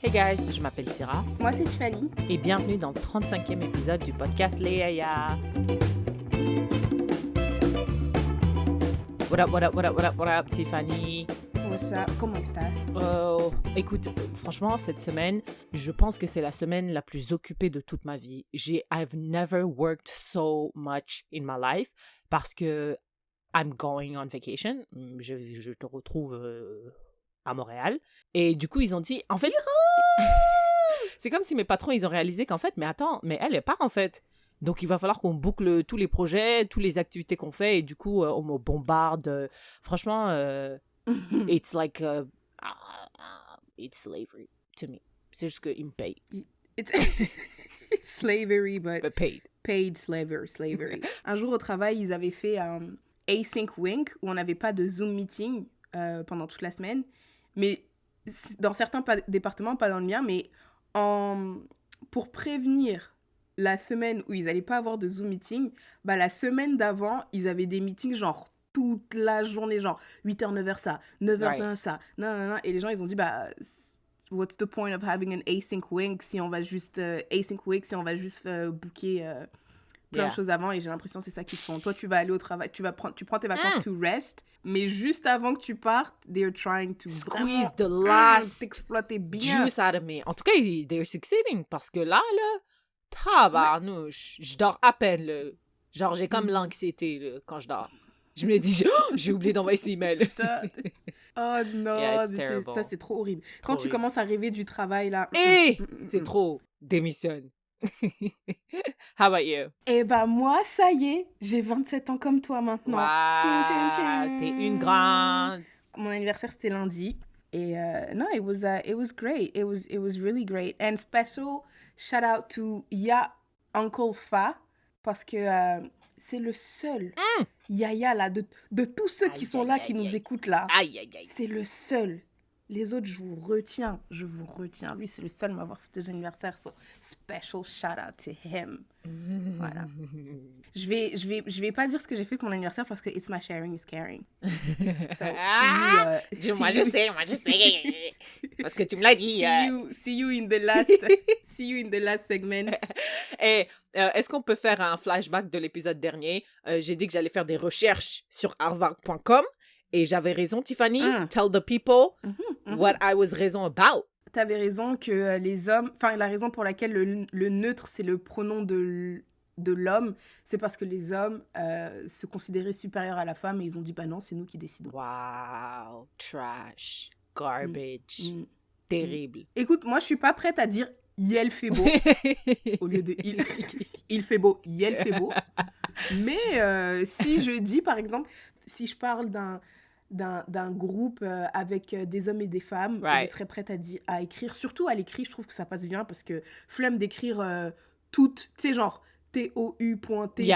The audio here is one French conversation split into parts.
Hey guys, je m'appelle Sarah Moi, c'est Tiffany. et bienvenue dans le 35e épisode du podcast Les Yaya. What up, what up, what up, what up, what up, Tiffany? What's up? Comment estás? Écoute, franchement, cette semaine, je pense que c'est la semaine la plus occupée de toute ma vie. I've never worked so much in my life parce que I'm going on vacation. Je te retrouve à Montréal. Et du coup, ils ont dit, en fait, c'est comme si mes patrons, ils ont réalisé qu'en fait, mais attends, mais elle part en fait. Donc, il va falloir qu'on boucle tous les projets, toutes les activités qu'on fait. Et du coup, on me bombarde. Franchement, it's like, it's slavery to me. C'est juste qu'ils me payent. It's slavery, but Paid. paid slavery. Un jour au travail, ils avaient fait un async week où on n'avait pas de Zoom meeting pendant toute la semaine. Mais dans certains départements, pas dans le mien, mais pour prévenir la semaine où ils n'allaient pas avoir de Zoom meeting, bah, la semaine d'avant, ils avaient des meetings genre toute la journée, genre 8h, 9h ça, 9h ça, non. Et les gens, ils ont dit, bah, what's the point of having an async week si on va juste, booker plein de choses avant. Et j'ai l'impression que c'est ça qu'ils font. Toi, tu vas aller au travail, tu prends tes vacances to rest, mais juste avant que tu partes, they're trying to Squeeze the last t'exploiter bien. juice out of me. En tout cas, they're succeeding parce que là, tabarnouche, je dors à peine. Là. Genre, j'ai comme l'anxiété là, quand je dors. Je me dis, j'ai oublié d'envoyer ces emails. Oh non, Yeah, it's terrible. ça c'est trop horrible. Quand tu horrible. commences à rêver du travail là. C'est trop. Démissionne. How about you? Eh ben moi, ça y est, j'ai 27 ans comme toi maintenant. Wow, t'es une grande. Mon anniversaire c'était lundi et no, it was great. It was really great and special shout out to Uncle Fa parce que c'est le seul Yaya là de tous ceux qui sont là qui nous écoutent là. C'est le seul. Les autres, je vous retiens. Lui, c'est le seul à m'avoir cité anniversaire. So, special shout out to him. Voilà. Je vais pas dire ce que j'ai fait pour mon anniversaire parce que it's my sharing is caring. So, Moi, je sais. Parce que tu me l'as dit. See you in the last segment. Et est-ce qu'on peut faire un flashback de l'épisode dernier? J'ai dit que j'allais faire des recherches sur harvard.com. Et j'avais raison, Tiffany. Tell the people what I was raison about. T'avais raison que les hommes... Enfin, la raison pour laquelle le neutre, c'est le pronom de l'homme, c'est parce que les hommes se considéraient supérieurs à la femme et ils ont dit, bah non, c'est nous qui décidons. Wow. Trash. Garbage. Terrible. Écoute, moi, je suis pas prête à dire « Yel fait beau » au lieu de « Il fait beau », « Yel fait beau ». Mais si je dis, par exemple, si je parle d'un groupe avec des hommes et des femmes, je serais prête à écrire. Surtout à l'écrit, je trouve que ça passe bien parce que flemme d'écrire toutes, tu sais, genre TOU.T.E.S.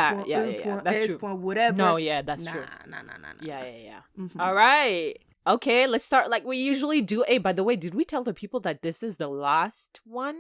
No, yeah, that's true. Nah. Yeah. All right. Okay, let's start like we usually do. Hey, by the way, did we tell the people that this is the last one?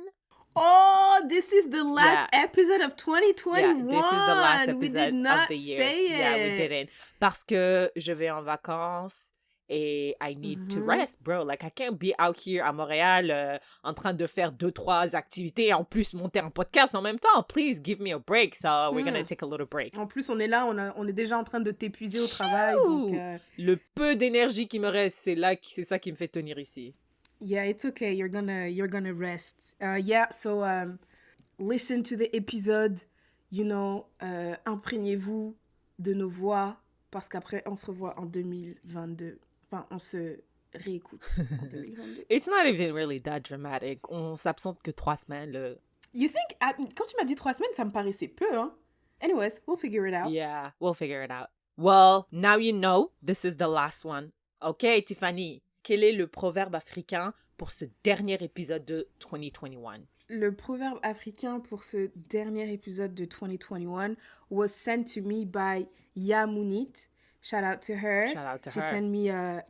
Oh, this is the last episode of 2021. Yeah, this is the last episode we did not of the year. Say it. Yeah, we didn't. Parce que je vais en vacances et I need to rest, bro. Like, I can't be out here à Montréal en train de faire 2-3 activités et en plus monter un podcast en même temps. Please give me a break. So we're gonna take a little break. En plus, on est là, on est déjà en train de t'épuiser au travail. Donc, le peu d'énergie qui me reste, c'est ça qui me fait tenir ici. Yeah, it's okay. You're gonna rest. So listen to the episode. You know, imprégnez-vous de nos voix parce qu'après on se revoit en 2022. Enfin, on se réécoute en 2022. It's not even really that dramatic. On s'absente que 3 semaines. You think? Quand tu m'as dit 3 semaines, ça me paraissait peu, hein? Anyways, we'll figure it out. Yeah, we'll figure it out. Well, now you know this is the last one. Okay, Tiffany. Quel est le proverbe africain pour ce dernier épisode de 2021? Le proverbe africain pour ce dernier épisode de 2021 was sent to me by Yamunit. Shout out to her. She sent me a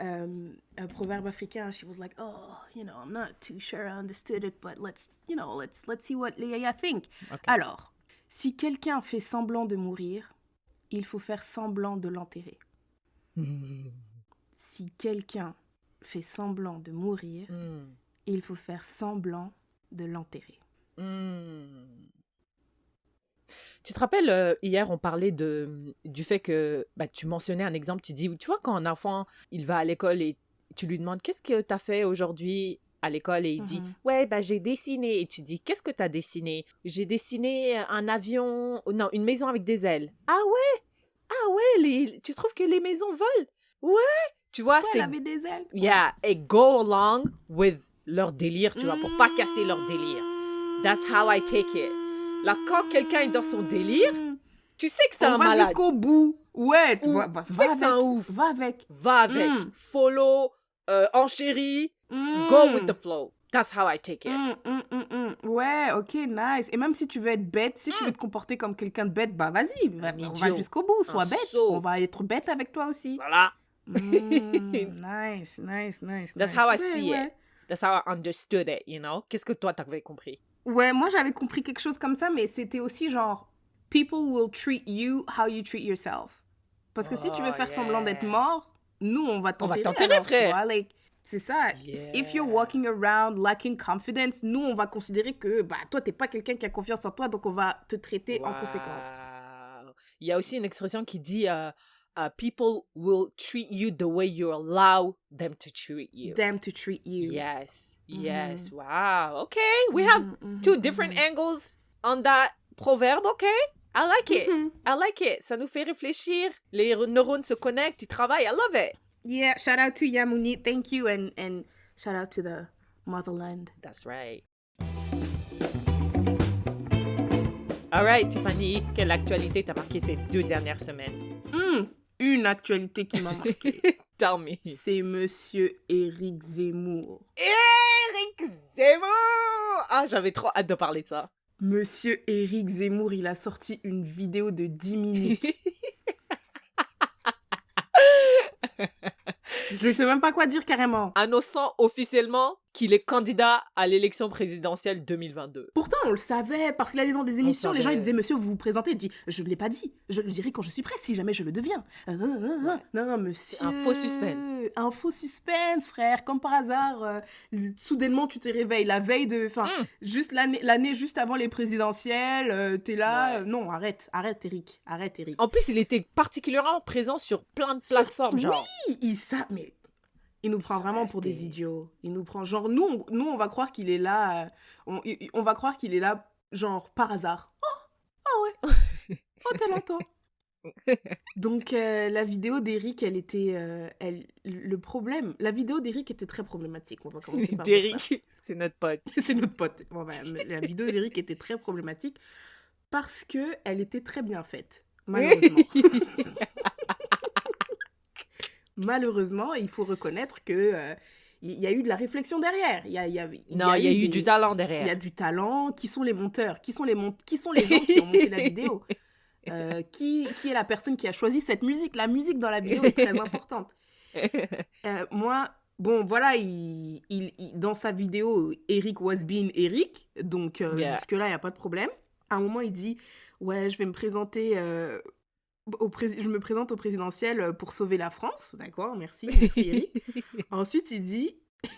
proverbe africain. She was like, oh, I'm not too sure I understood it, but let's see what Léa think. Okay. Alors, si quelqu'un fait semblant de mourir, il faut faire semblant de l'enterrer. Si quelqu'un fait semblant de mourir, et il faut faire semblant de l'enterrer. Tu te rappelles, hier, on parlait du fait que tu mentionnais un exemple. Tu dis, tu vois, quand un enfant, il va à l'école et tu lui demandes, qu'est-ce que tu as fait aujourd'hui à l'école? Et il dit, ouais, j'ai dessiné. Et tu dis, qu'est-ce que tu as dessiné? J'ai dessiné un avion, non, une maison avec des ailes. Ah ouais, tu trouves que les maisons volent? Ouais. Tu vois, Pourquoi elle avait des ailes? Yeah, et go along with leur délire, tu vois, pour pas casser leur délire. That's how I take it. Là, quand quelqu'un est dans son délire, tu sais que c'est un malade. On va jusqu'au bout. Ouais, tu vois, tu sais que c'est un ouf. Va avec. Va avec. Follow, enchéris, go with the flow. That's how I take it. Ouais, ok, nice. Et même si tu veux être bête, si tu veux te comporter comme quelqu'un de bête, vas-y, on va jusqu'au bout, sois bête. On va être bête avec toi aussi. Voilà. Nice. That's how I see it. That's how I understood it, you know? Qu'est-ce que toi, t'avais compris? Ouais, moi, j'avais compris quelque chose comme ça, mais c'était aussi genre, people will treat you how you treat yourself. Parce que si tu veux faire semblant d'être mort, nous, on va t'enterrer, frère. Like, c'est ça. If you're walking around lacking confidence, nous, on va considérer que toi, t'es pas quelqu'un qui a confiance en toi, donc on va te traiter en conséquence. Il y a aussi une expression qui dit... people will treat you the way you allow them to treat you. Yes. Wow. Okay. We have two different angles on that proverbe. Okay. I like it. I like it. Ça nous fait réfléchir. Les neurones se connectent, ils travaillent. I love it. Yeah. Shout out to Yamuni. Thank you. And shout out to the motherland. That's right. All right, Tiffany, quelle actualité t'a marqué ces 2 dernières semaines? Une actualité qui m'a marqué. Tell me. C'est Monsieur Éric Zemmour. Éric Zemmour! Ah, j'avais trop hâte de parler de ça. Monsieur Éric Zemmour, il a sorti une vidéo de 10 minutes. Je sais même pas quoi dire carrément. Annonçant officiellement qu'il est candidat à l'élection présidentielle 2022. Pourtant, on le savait, parce qu'il allait dans des émissions, les gens ils disaient, monsieur, vous vous présentez, il dit, je ne l'ai pas dit, je le dirai quand je suis prêt, si jamais je le deviens. Non, monsieur. Un faux suspense. Un faux suspense, frère, comme par hasard. Soudainement, tu te réveilles la veille de... juste l'année juste avant les présidentielles, t'es là... Non, arrête, Eric. En plus, il était particulièrement présent sur plein de plateformes, genre. Oui, mais... Il nous prend vraiment pour des idiots. Il nous prend genre... Nous, on va croire qu'il est là... on va croire qu'il est là, genre, par hasard. Oh ouais. Oh, t'es là, toi. Donc, la vidéo d'Eric, elle était... le problème... La vidéo d'Eric était très problématique. On va commencer par d'Eric, c'est notre pote. C'est notre pote. Bon, la vidéo d'Eric était très problématique parce qu'elle était très bien faite. Malheureusement. Malheureusement, il faut reconnaître que il y a eu de la réflection derrière. Il y a eu du talent derrière. Il y a du talent. Qui sont les monteurs? Qui sont les gens qui ont monté la vidéo? Qui est la personne qui a choisi cette musique? La musique dans la vidéo est très importante. Moi, bon, voilà, dans sa vidéo, Eric was being Eric. Donc, jusque-là, il n'y a pas de problème. À un moment, il dit, ouais, je vais me présenter... je me présente au présidentiel pour sauver la France. D'accord, merci Eric. Ensuite, il dit,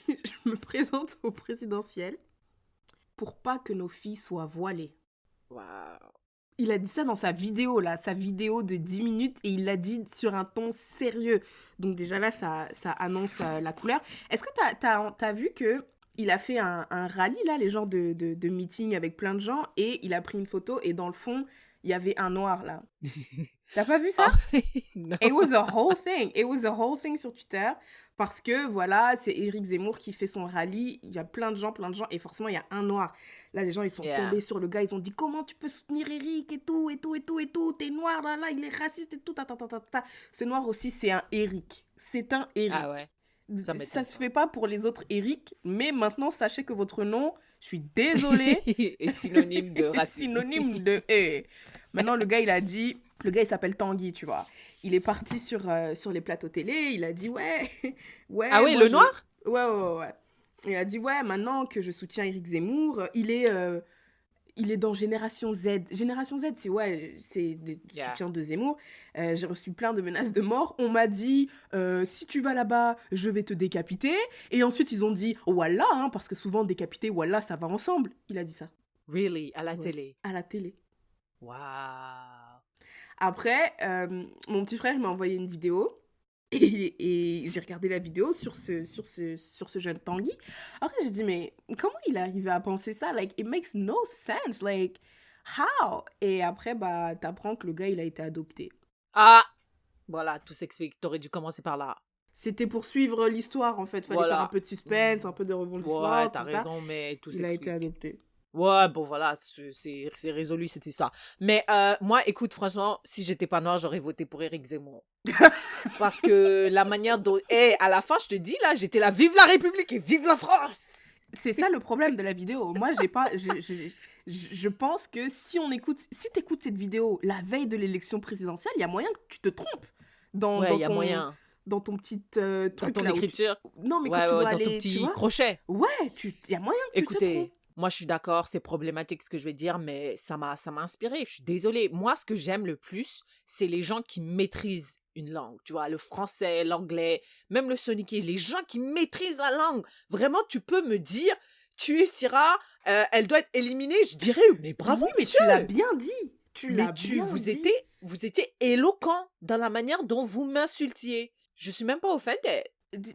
je me présente au présidentiel pour pas que nos filles soient voilées. Wow. Il a dit ça dans sa vidéo de 10 minutes, et il l'a dit sur un ton sérieux. Donc déjà là, ça annonce la couleur. Est-ce que t'as vu que il a fait un rallye, là, les genres de meeting avec plein de gens, et il a pris une photo, et dans le fond, il y avait un noir, là. T'as pas vu ça? No. It was a whole thing. It was a whole thing sur Twitter. Parce que, voilà, c'est Éric Zemmour qui fait son rallye. Il y a plein de gens. Et forcément, il y a un noir. Là, les gens, ils sont tombés sur le gars. Ils ont dit, comment tu peux soutenir Éric et tout. T'es noir, là, il est raciste et tout. Ce noir aussi, c'est un Éric. C'est un Éric. Ah ouais. Ça se fait pas pour les autres Éric. Mais maintenant, sachez que votre nom, je suis désolée, est synonyme de racisme. Synonyme de... Maintenant, le gars, il s'appelle Tanguy, tu vois. Il est parti sur les plateaux télé, il a dit, ouais. Ah oui, le noir? Ouais. Il a dit, ouais, maintenant que je soutiens Éric Zemmour, il est il est dans Génération Z. Génération Z, c'est le Yeah. soutien de Zemmour. J'ai reçu plein de menaces de mort. On m'a dit, si tu vas là-bas, je vais te décapiter. Et ensuite, ils ont dit, voilà, hein, parce que souvent, décapiter, voilà, ça va ensemble. Il a dit ça. Really? À la Ouais. télé? À la télé. Wow. Après, mon petit frère il m'a envoyé une vidéo. Et j'ai regardé la vidéo sur ce jeune Tanguy. Après, j'ai dit, mais comment il est arrivé à penser ça? Like, it makes no sense. Like, how? Et après, bah, t'apprends que le gars, il a été adopté. Ah! Voilà, tout s'explique. T'aurais dû commencer par là. C'était pour suivre l'histoire, en fait. Fallait Voilà. faire un peu de suspense, un peu de rebondissement, Ouais, t'as tout ça. raison, mais tout Il a été s'explique. adopté. Ouais, bon voilà, c'est résolu cette histoire. Mais moi, écoute, franchement, si j'étais pas noire, j'aurais voté pour Éric Zemmour. Parce que la manière dont... à la fin, je te dis, là, j'étais là, vive la République et vive la France! C'est ça le problème de la vidéo. Moi, j'ai pas... Je pense que si t'écoutes cette vidéo la veille de l'élection présidentielle, il y a moyen que tu te trompes dans, Ouais, dans il y a ton, moyen. dans ton petit Dans truc ton là où tu- écriture. Non, mais Ouais, quand tu ouais, dois dans ton aller, tu petit vois, crochet. ouais, il y a moyen que tu te trompes. Écoutez, moi je suis d'accord, c'est problématique ce que je vais dire, mais ça m'a inspiré. Je suis désolée. Moi, ce que j'aime le plus, c'est les gens qui maîtrisent une langue. Tu vois, le français, l'anglais, même le soniké. Les gens qui maîtrisent la langue. Vraiment, tu peux me dire, tu es Syrah, elle doit être éliminée. Je dirais, mais bravo, Oui, mais monsieur. tu l'as bien dit. Tu Mais l'as bien dit. vous étiez éloquent dans la manière dont vous m'insultiez. Je suis même pas offendée.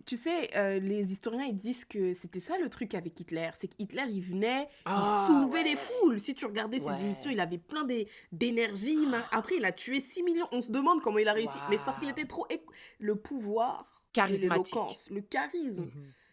Tu sais, les historiens, ils disent que c'était ça le truc avec Hitler. C'est qu'Hitler, il venait, Ah, il soulevait ouais. les foules. Si tu regardais ses Ouais. émissions, il avait plein d'énergie. Après, il a tué 6 millions. On se demande comment il a réussi. Mais c'est parce qu'il Wow. était trop... Le pouvoir, Charismatique. l'éloquence, le charisme.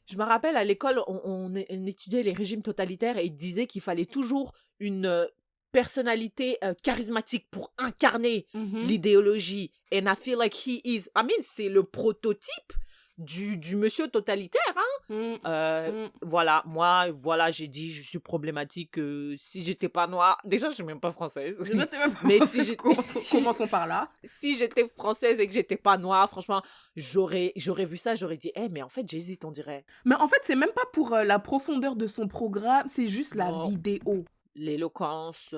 Je me rappelle, à l'école, on étudiait les régimes totalitaires et ils disaient qu'il fallait toujours une personnalité charismatique pour incarner Mhm. l'idéologie. And I feel like he is... I mean, c'est le prototype du monsieur totalitaire. Hein? Mm. Voilà, moi, voilà, j'ai dit, je suis problématique. Si j'étais pas noire... Déjà, je suis même pas française. Déjà, t'es même pas- Mais si j'étais... Commençons par là. Si j'étais française et que j'étais pas noire, franchement, j'aurais vu ça, j'aurais dit, mais en fait, j'hésite, on dirait. Mais en fait, c'est même pas pour la profondeur de son programme, c'est juste la Non. vidéo. L'éloquence...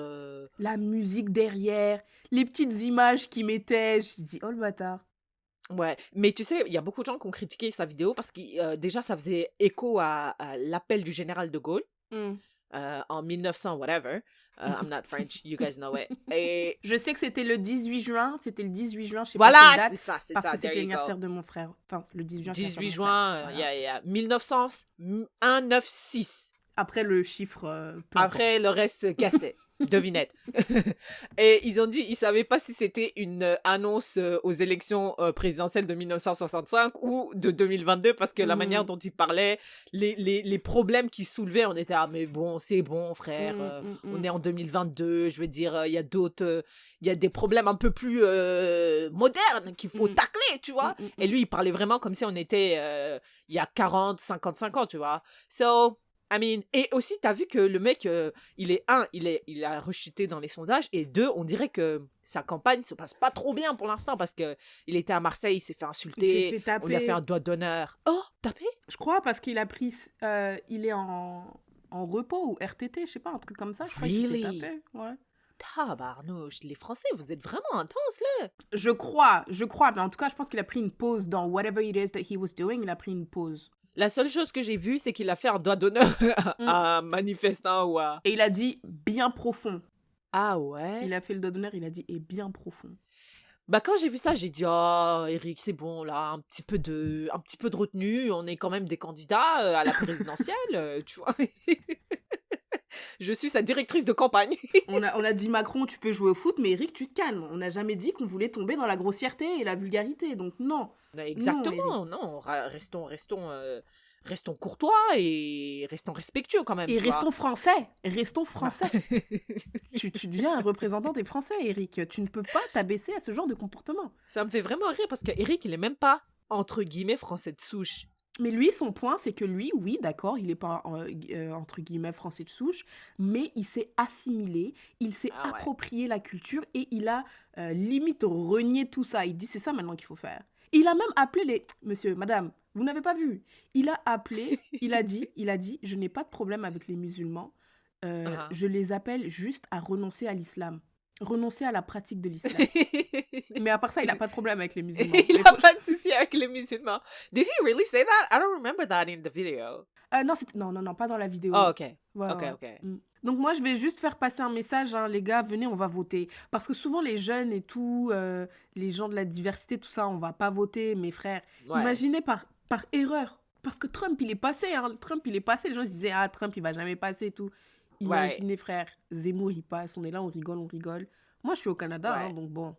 La musique derrière, les petites images qu'il mettait. Je me dis, oh le bâtard. Ouais, mais tu sais, il y a beaucoup de gens qui ont critiqué sa vidéo parce que déjà, ça faisait écho à l'appel du général de Gaulle en 1900, whatever. I'm not French, you guys know it. Et Je sais que c'était le 18 juin, je sais pas quelle voilà, date, c'est ça, c'est parce ça. que c'était there you go. l'anniversaire de mon frère. Enfin, le 18 juin. c'est 18 l'anniversaire de mon juin, frère. Voilà. yeah. 1996. Après le chiffre. peu Après, le reste cassait. Devinette. Et ils ont dit, ils savaient pas si c'était une annonce aux élections présidentielles de 1965 ou de 2022 parce que la manière dont ils parlaient, les problèmes qu'ils soulevaient, on était mais bon, c'est bon, frère. On est en 2022. Je veux dire, il y a d'autres, il y a des problèmes un peu plus modernes qu'il faut tacler, tu vois. Et lui, il parlait vraiment comme si on était il y a 40, 55 ans, tu vois. So, I mean, et aussi, t'as vu que le mec, il a rechuté dans les sondages, et deux, on dirait que sa campagne se passe pas trop bien pour l'instant, parce que il était à Marseille, il s'est fait insulter, Il s'est fait taper. on lui a fait un doigt d'honneur. Oh, tapé? Je crois parce qu'il a pris. Il est en repos ou RTT, je sais pas, un truc comme ça. Je crois qu'il s'est Really? tapé. Ouais. Tabarnouche, les Français, vous êtes vraiment intenses, là. Je crois, mais en tout cas, je pense qu'il a pris une pause dans whatever it is that he was doing, il a pris une pause. La seule chose que j'ai vue, c'est qu'il a fait un doigt d'honneur à un manifestant ou à... Et il a dit bien profond. Ah ouais? Il a fait le doigt d'honneur, il a dit et bien profond. Bah quand j'ai vu ça, j'ai dit oh Eric, c'est bon là, un petit peu de retenue, on est quand même des candidats à la présidentielle, tu vois. Je suis sa directrice de campagne. on a dit Macron, tu peux jouer au foot, mais Eric, tu te calmes. On n'a jamais dit qu'on voulait tomber dans la grossièreté et la vulgarité, donc non. Exactement, non, restons courtois et restons respectueux quand même. Et tu vois. restons français. tu deviens un représentant des Français, Eric. Tu ne peux pas t'abaisser à ce genre de comportement. Ça me fait vraiment rire parce qu'Eric, il est même pas entre guillemets français de souche. Mais lui, son point, c'est que lui, oui, d'accord, il n'est pas, entre guillemets, français de souche, mais il s'est assimilé, il s'est Ah ouais. approprié la culture et il a limite renié tout ça. Il dit, c'est ça maintenant qu'il faut faire. Il a même appelé les... Monsieur, madame, vous n'avez pas vu. Il a appelé, il a dit, je n'ai pas de problème avec les musulmans. je les appelle juste à renoncer à l'islam. Renoncer à la pratique de l'islam. Mais à part ça, il n'a pas de problème avec les musulmans. Il n'a pas de souci avec les musulmans. Did he really say that? I don't remember that in the video. Non, pas dans la vidéo. Oh, ok. Ouais, Ok, ouais. ok. Donc moi, je vais juste faire passer un message, hein, les gars, venez, on va voter. Parce que souvent, les jeunes et tout, les gens de la diversité, tout ça, on va pas voter, mes frères. Ouais. Imaginez par erreur. Parce que Trump, il est passé, hein. Trump, il est passé. Les gens se disaient, ah, Trump, il va jamais passer et tout. Imaginez, frère, Zemmour, il passe, on est là, on rigole. Moi, je suis au Canada, hein, donc bon.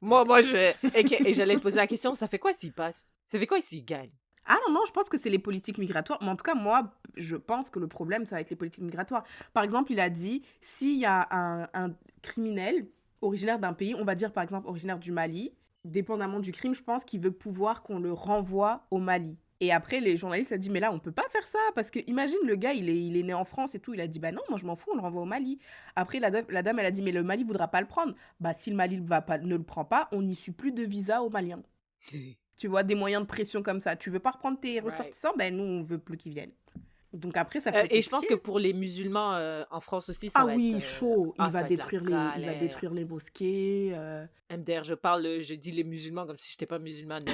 Moi, je vais... Et j'allais te poser la question, ça fait quoi s'il passe? Ça fait quoi s'il gagne? Ah non, je pense que c'est les politiques migratoires. Mais en tout cas, moi, je pense que le problème, ça va être les politiques migratoires. Par exemple, il a dit, s'il y a un criminel originaire d'un pays, on va dire par exemple originaire du Mali, dépendamment du crime, je pense qu'il veut pouvoir qu'on le renvoie au Mali. Et après, les journalistes ont dit, mais là, on peut pas faire ça, parce que imagine, le gars, il est né en France et tout, il a dit, bah non, moi, je m'en fous, on le renvoie au Mali. Après, la dame, elle a dit, mais le Mali voudra pas le prendre. Bah, si le Mali ne le prend pas, on n'issue plus de visa aux Maliens. Tu vois, des moyens de pression comme ça. Tu veux pas reprendre tes ressortissants, ben nous, on veut plus qu'ils viennent. Donc après, ça peut être et je pense que pour les musulmans en France aussi, ça va être... chaud. Il va détruire les mosquées. MDR, je dis les musulmans comme si je n'étais pas musulmane.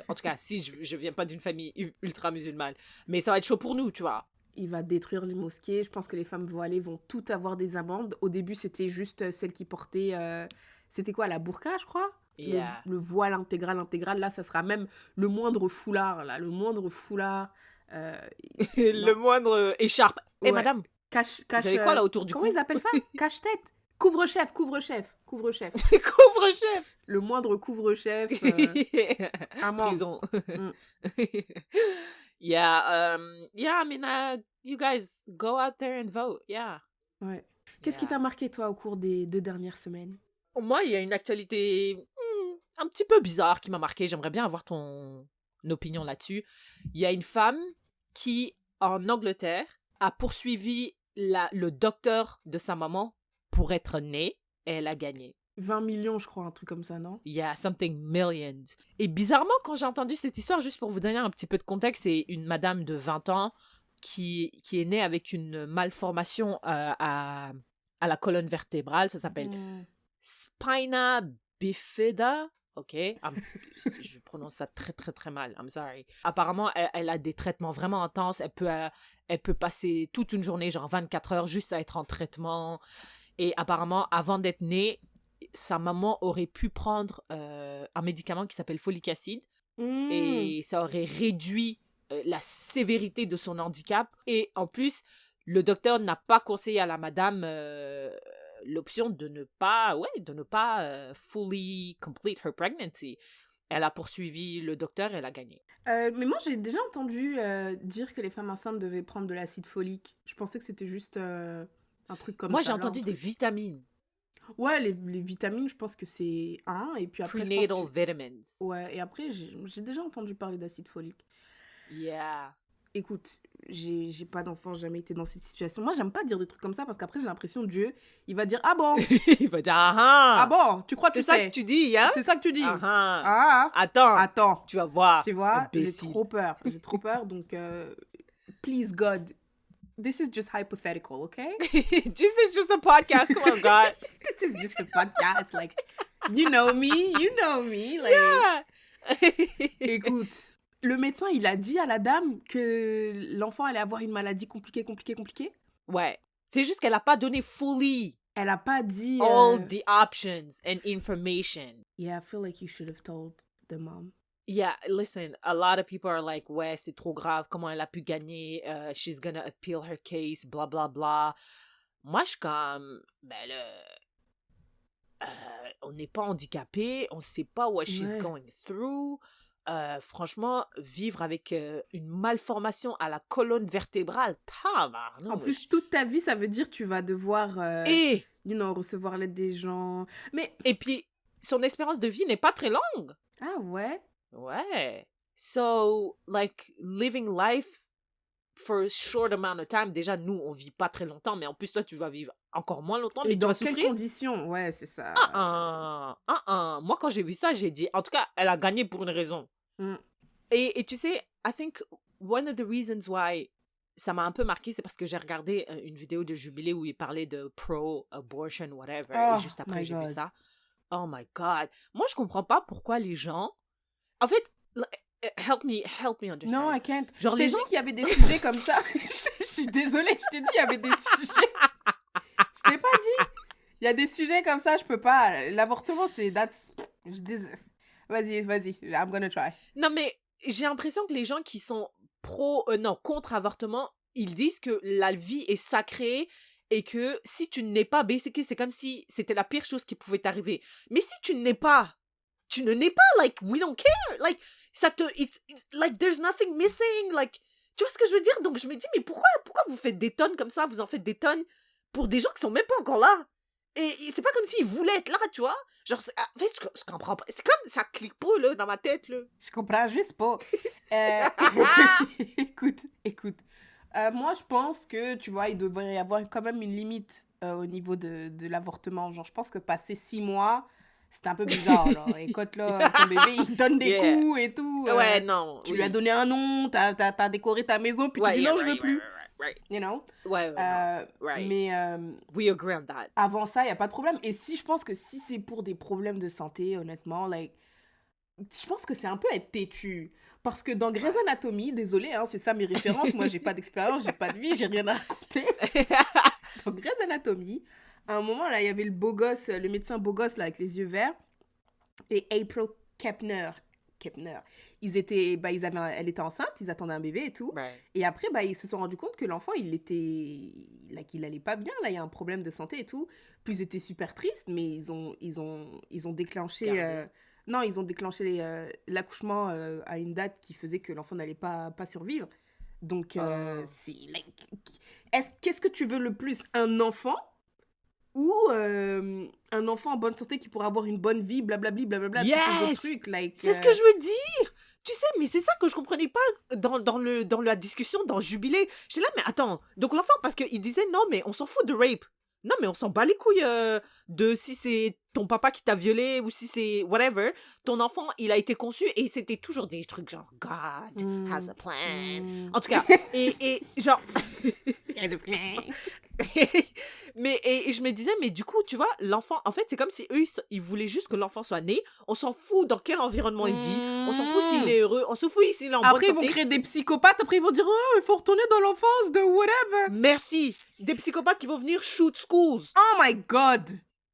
En tout cas, si je viens pas d'une famille ultra musulmane. Mais ça va être chaud pour nous, tu vois. Il va détruire les mosquées. Je pense que les femmes voilées vont toutes avoir des amendes. Au début, c'était juste celles qui portaient... c'était quoi, la burqa, je crois? Yeah. Le voile intégral. Là, ça sera même le moindre foulard. Le moindre écharpe. Ouais. Et madame, cache, vous avez quoi là autour du cou? Comment ils appellent ça? Cache-tête. Couvre-chef. Couvre-chef. Le moindre couvre-chef. Un membre. Prison. Yeah, I mean, you guys go out there and vote. Yeah. Ouais. Qu'est-ce qui t'a marqué, toi, au cours des 2 dernières semaines? Moi, il y a une actualité un petit peu bizarre qui m'a marqué. J'aimerais bien avoir ton opinion là-dessus. Il y a une femme qui, en Angleterre, a poursuivi le docteur de sa maman pour être née et elle a gagné. 20 millions, je crois, un truc comme ça, non? Yeah, something millions. Et bizarrement, quand j'ai entendu cette histoire, juste pour vous donner un petit peu de contexte, c'est une madame de 20 ans qui est née avec une malformation à la colonne vertébrale. Ça s'appelle spina bifida. Ok, je prononce ça très très très mal, I'm sorry. Apparemment, elle a des traitements vraiment intenses, elle peut passer toute une journée, genre 24 heures, juste à être en traitement. Et apparemment, avant d'être née, sa maman aurait pu prendre un médicament qui s'appelle folic acid, et ça aurait réduit la sévérité de son handicap. Et en plus, le docteur n'a pas conseillé à la madame... l'option de ne pas fully complete her pregnancy. Elle a poursuivi le docteur et elle a gagné. Mais moi, j'ai déjà entendu dire que les femmes enceintes devaient prendre de l'acide folique. Je pensais que c'était juste un truc comme ça. Moi, j'ai entendu des vitamines. Ouais, les vitamines, je pense que c'est un. Et puis après, prenatal vitamins. Ouais, et après, j'ai déjà entendu parler d'acide folique. Yeah. Écoute, j'ai pas d'enfant, j'ai jamais été dans cette situation. Moi, j'aime pas dire des trucs comme ça parce qu'après, j'ai l'impression Dieu, il va dire ah bon. Il va dire ah bon, tu crois que c'est ça que tu dis, hein? C'est ça que tu dis. Attends, tu vas voir. Tu vois, j'ai trop peur. Donc, please God, this is just hypothetical, okay? This is just a podcast. Come on, God. This is just a podcast, like you know me, like. Yeah. Écoute. Le médecin, il a dit à la dame que l'enfant allait avoir une maladie compliquée. Ouais. C'est juste qu'elle n'a pas donné fully. Elle n'a pas dit... all the options and information. Yeah, I feel like you should have told the mom. Yeah, listen, a lot of people are like, ouais, c'est trop grave, comment elle a pu gagner, she's gonna appeal her case, blah, blah, blah. Moi, je suis comme, on n'est pas handicapé, on ne sait pas what she's going through. Franchement, vivre avec une malformation à la colonne vertébrale, en plus, toute ta vie, ça veut dire que tu vas devoir recevoir l'aide des gens. Et puis, son espérance de vie n'est pas très longue. Ah ouais? Ouais. So, like, living life for a short amount of time, déjà, nous, on vit pas très longtemps, mais en plus, toi, tu vas vivre encore moins longtemps, mais tu vas souffrir. Dans quelles conditions? Ouais, c'est ça. Moi, quand j'ai vu ça, j'ai dit, en tout cas, elle a gagné pour une raison. Et tu sais, I think one of the reasons why ça m'a un peu marqué, c'est parce que j'ai regardé une vidéo de Jubilé où il parlait de pro-abortion, whatever, et juste après, j'ai vu ça. Oh my God. Moi, je comprends pas pourquoi les gens... En fait, help me understand. Non, I can't. Genre, je t'ai dit qu'il y avait des sujets comme ça. Je suis désolée, je t'ai dit il y avait des sujets. Je t'ai pas dit. Il y a des sujets comme ça, je peux pas. L'avortement, c'est... Vas-y, I'm gonna try. Non, mais j'ai l'impression que les gens qui sont contre avortement, ils disent que la vie est sacrée et que si tu n'es pas, basically, c'est comme si c'était la pire chose qui pouvait t'arriver. Mais si tu ne nais pas, like, we don't care. Like, like, there's nothing missing. Like, tu vois ce que je veux dire? Donc, je me dis, mais pourquoi vous faites des tonnes comme ça? Vous en faites des tonnes pour des gens qui sont même pas encore là. Et c'est pas comme s'ils voulaient être là, tu vois? Genre, en fait, je comprends pas. C'est comme, ça clique pas, là, dans ma tête, là. Je comprends juste pas. Écoute. Moi, je pense que, tu vois, il devrait y avoir quand même une limite au niveau de l'avortement. Genre, je pense que passer 6 mois, c'est un peu bizarre, là. Écoute, là, ton bébé, il donne des coups et tout. Ouais, non. Tu lui as donné un nom, t'as décoré ta maison, puis tu dis non, je veux plus. Right. You know? Ouais, right. Mais we agree on that. Avant ça, il n'y a pas de problème. Et je pense que si c'est pour des problèmes de santé, honnêtement, like, je pense que c'est un peu être têtu. Parce que dans Grey's Anatomy, désolé, hein, c'est ça mes références, moi j'ai pas d'expérience, j'ai pas de vie, j'ai rien à raconter. Dans Grey's Anatomy, à un moment là, il y avait le beau gosse, le médecin beau gosse là avec les yeux verts, et April Kepner. Elle était enceinte, ils attendaient un bébé et tout. Right. Et après, ils se sont rendus compte que l'enfant, qu'il allait pas bien, là, il y a un problème de santé et tout. Puis ils étaient super tristes, mais ils ont déclenché... ils ont déclenché l'accouchement à une date qui faisait que l'enfant n'allait pas survivre. Donc, qu'est-ce que tu veux le plus? Un enfant ou un enfant en bonne santé qui pourra avoir une bonne vie, blablabli, blablabla, tous ces autres trucs, like, c'est ce que je veux dire. Tu sais, mais c'est ça que je comprenais pas dans la discussion, dans Jubilé. J'étais là, mais attends, donc l'enfant, parce qu'il disait, non, mais on s'en fout de rape. Non, mais on s'en bat les couilles de si c'est ton papa qui t'a violé ou si c'est whatever. Ton enfant, il a été conçu et c'était toujours des trucs genre God has a plan. En tout cas, et genre... has a plan. Mais et je me disais, mais du coup, tu vois, l'enfant, en fait, c'est comme si eux, ils voulaient juste que l'enfant soit né. On s'en fout dans quel environnement il vit. On s'en fout s'il est heureux. On s'en fout s'il est en bonne santé. Après, ils vont créer des psychopathes. Après, ils vont dire, oh, il faut retourner dans l'enfance de whatever. Merci. Des psychopathes qui vont venir shoot schools. Oh my God.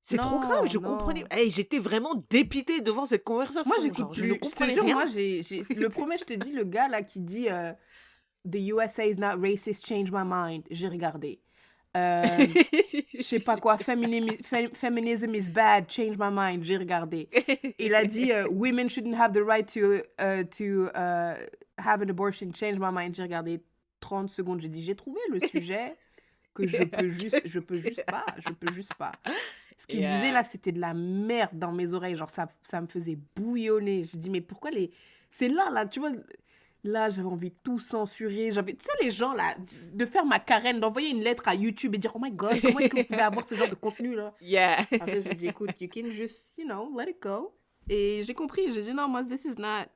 C'est trop grave, je comprenais. Hey, j'étais vraiment dépitée devant cette conversation. Moi, j'écoute plus. Je ne comprenais rien. Moi, le premier, je te dis, le gars là qui dit The USA is not racist, change my mind. J'ai regardé. Je sais pas quoi, feminism is bad, change my mind. J'ai regardé. Il a dit women shouldn't have the right to have an abortion, change my mind. J'ai regardé 30 secondes. J'ai dit, j'ai trouvé le sujet que je peux juste pas. Ce qu'il disait là, c'était de la merde dans mes oreilles. Genre, ça me faisait bouillonner. Je dis, mais pourquoi c'est là, tu vois. Là, j'avais envie de tout censurer. Tu sais, les gens, là, de faire ma carène, d'envoyer une lettre à YouTube et dire, oh my God, comment est-ce que vous pouvez avoir ce genre de contenu, là? Yeah. Après, j'ai dit, écoute, you can just, let it go. Et j'ai compris. J'ai dit, non, moi, this is not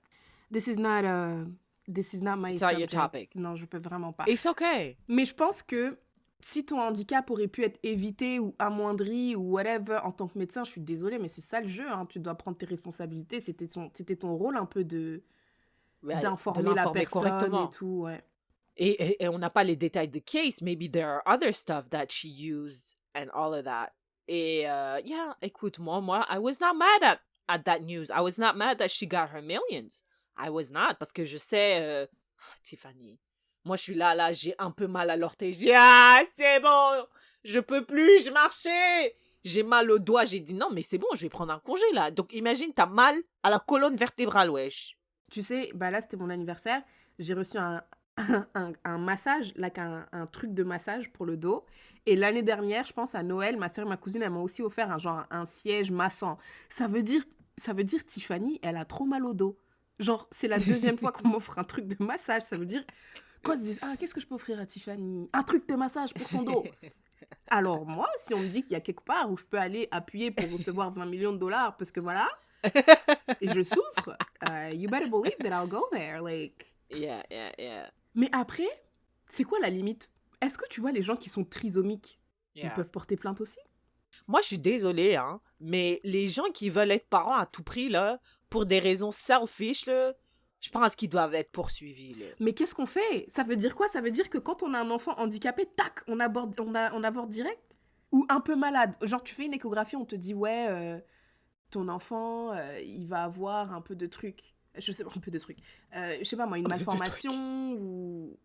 my subject. Topic. Non, je peux vraiment pas. It's okay. Mais je pense que si ton handicap aurait pu être évité ou amoindri ou whatever, en tant que médecin, je suis désolée, mais c'est ça le jeu, hein. Tu dois prendre tes responsabilités. C'était ton rôle un peu d'informer la personne correctement. Et tout, ouais. Et on n'a pas les détails de case. Maybe there are other stuff that she used and all of that. Et yeah, écoute, moi, I was not mad at that news. I was not mad that she got her millions. I was not, parce que je sais, Tiffany, moi je suis là, j'ai un peu mal à l'orteil. Je dis, c'est bon, je peux plus, je marchais. J'ai mal au doigt, j'ai dit, non, mais c'est bon, je vais prendre un congé, là. Donc imagine, t'as mal à la colonne vertébrale, wesh. Tu sais, là, c'était mon anniversaire. J'ai reçu un massage, like un truc de massage pour le dos. Et l'année dernière, je pense à Noël, ma soeur et ma cousine, elles m'ont aussi offert un siège massant. Ça veut dire, Tiffany, elle a trop mal au dos. Genre, c'est la deuxième fois qu'on m'offre un truc de massage. Ça veut dire, quand ils se disent, qu'est-ce que je peux offrir à Tiffany? Un truc de massage pour son dos. Alors moi, si on me dit qu'il y a quelque part où je peux aller appuyer pour recevoir 20 millions de dollars, parce que voilà... et je souffre, you better believe that I'll go there, like. Yeah. Mais après, C'est quoi la limite? Est-ce que tu vois les gens qui sont trisomiques, ils peuvent porter plainte aussi? Moi, je suis désolée, hein, mais les gens qui veulent être parents à tout prix, là, pour des raisons selfish, là, je pense qu'ils doivent être poursuivis, là. Mais qu'est-ce qu'on fait? Ça veut dire quoi? Ça veut dire que quand on a un enfant handicapé, tac, on avorte direct? Ou un peu malade? Genre, tu fais une échographie, on te dit, ouais, ton enfant, il va avoir un peu de trucs. Je sais pas, un peu de trucs. Je sais pas moi, une Un peu de malformation ou...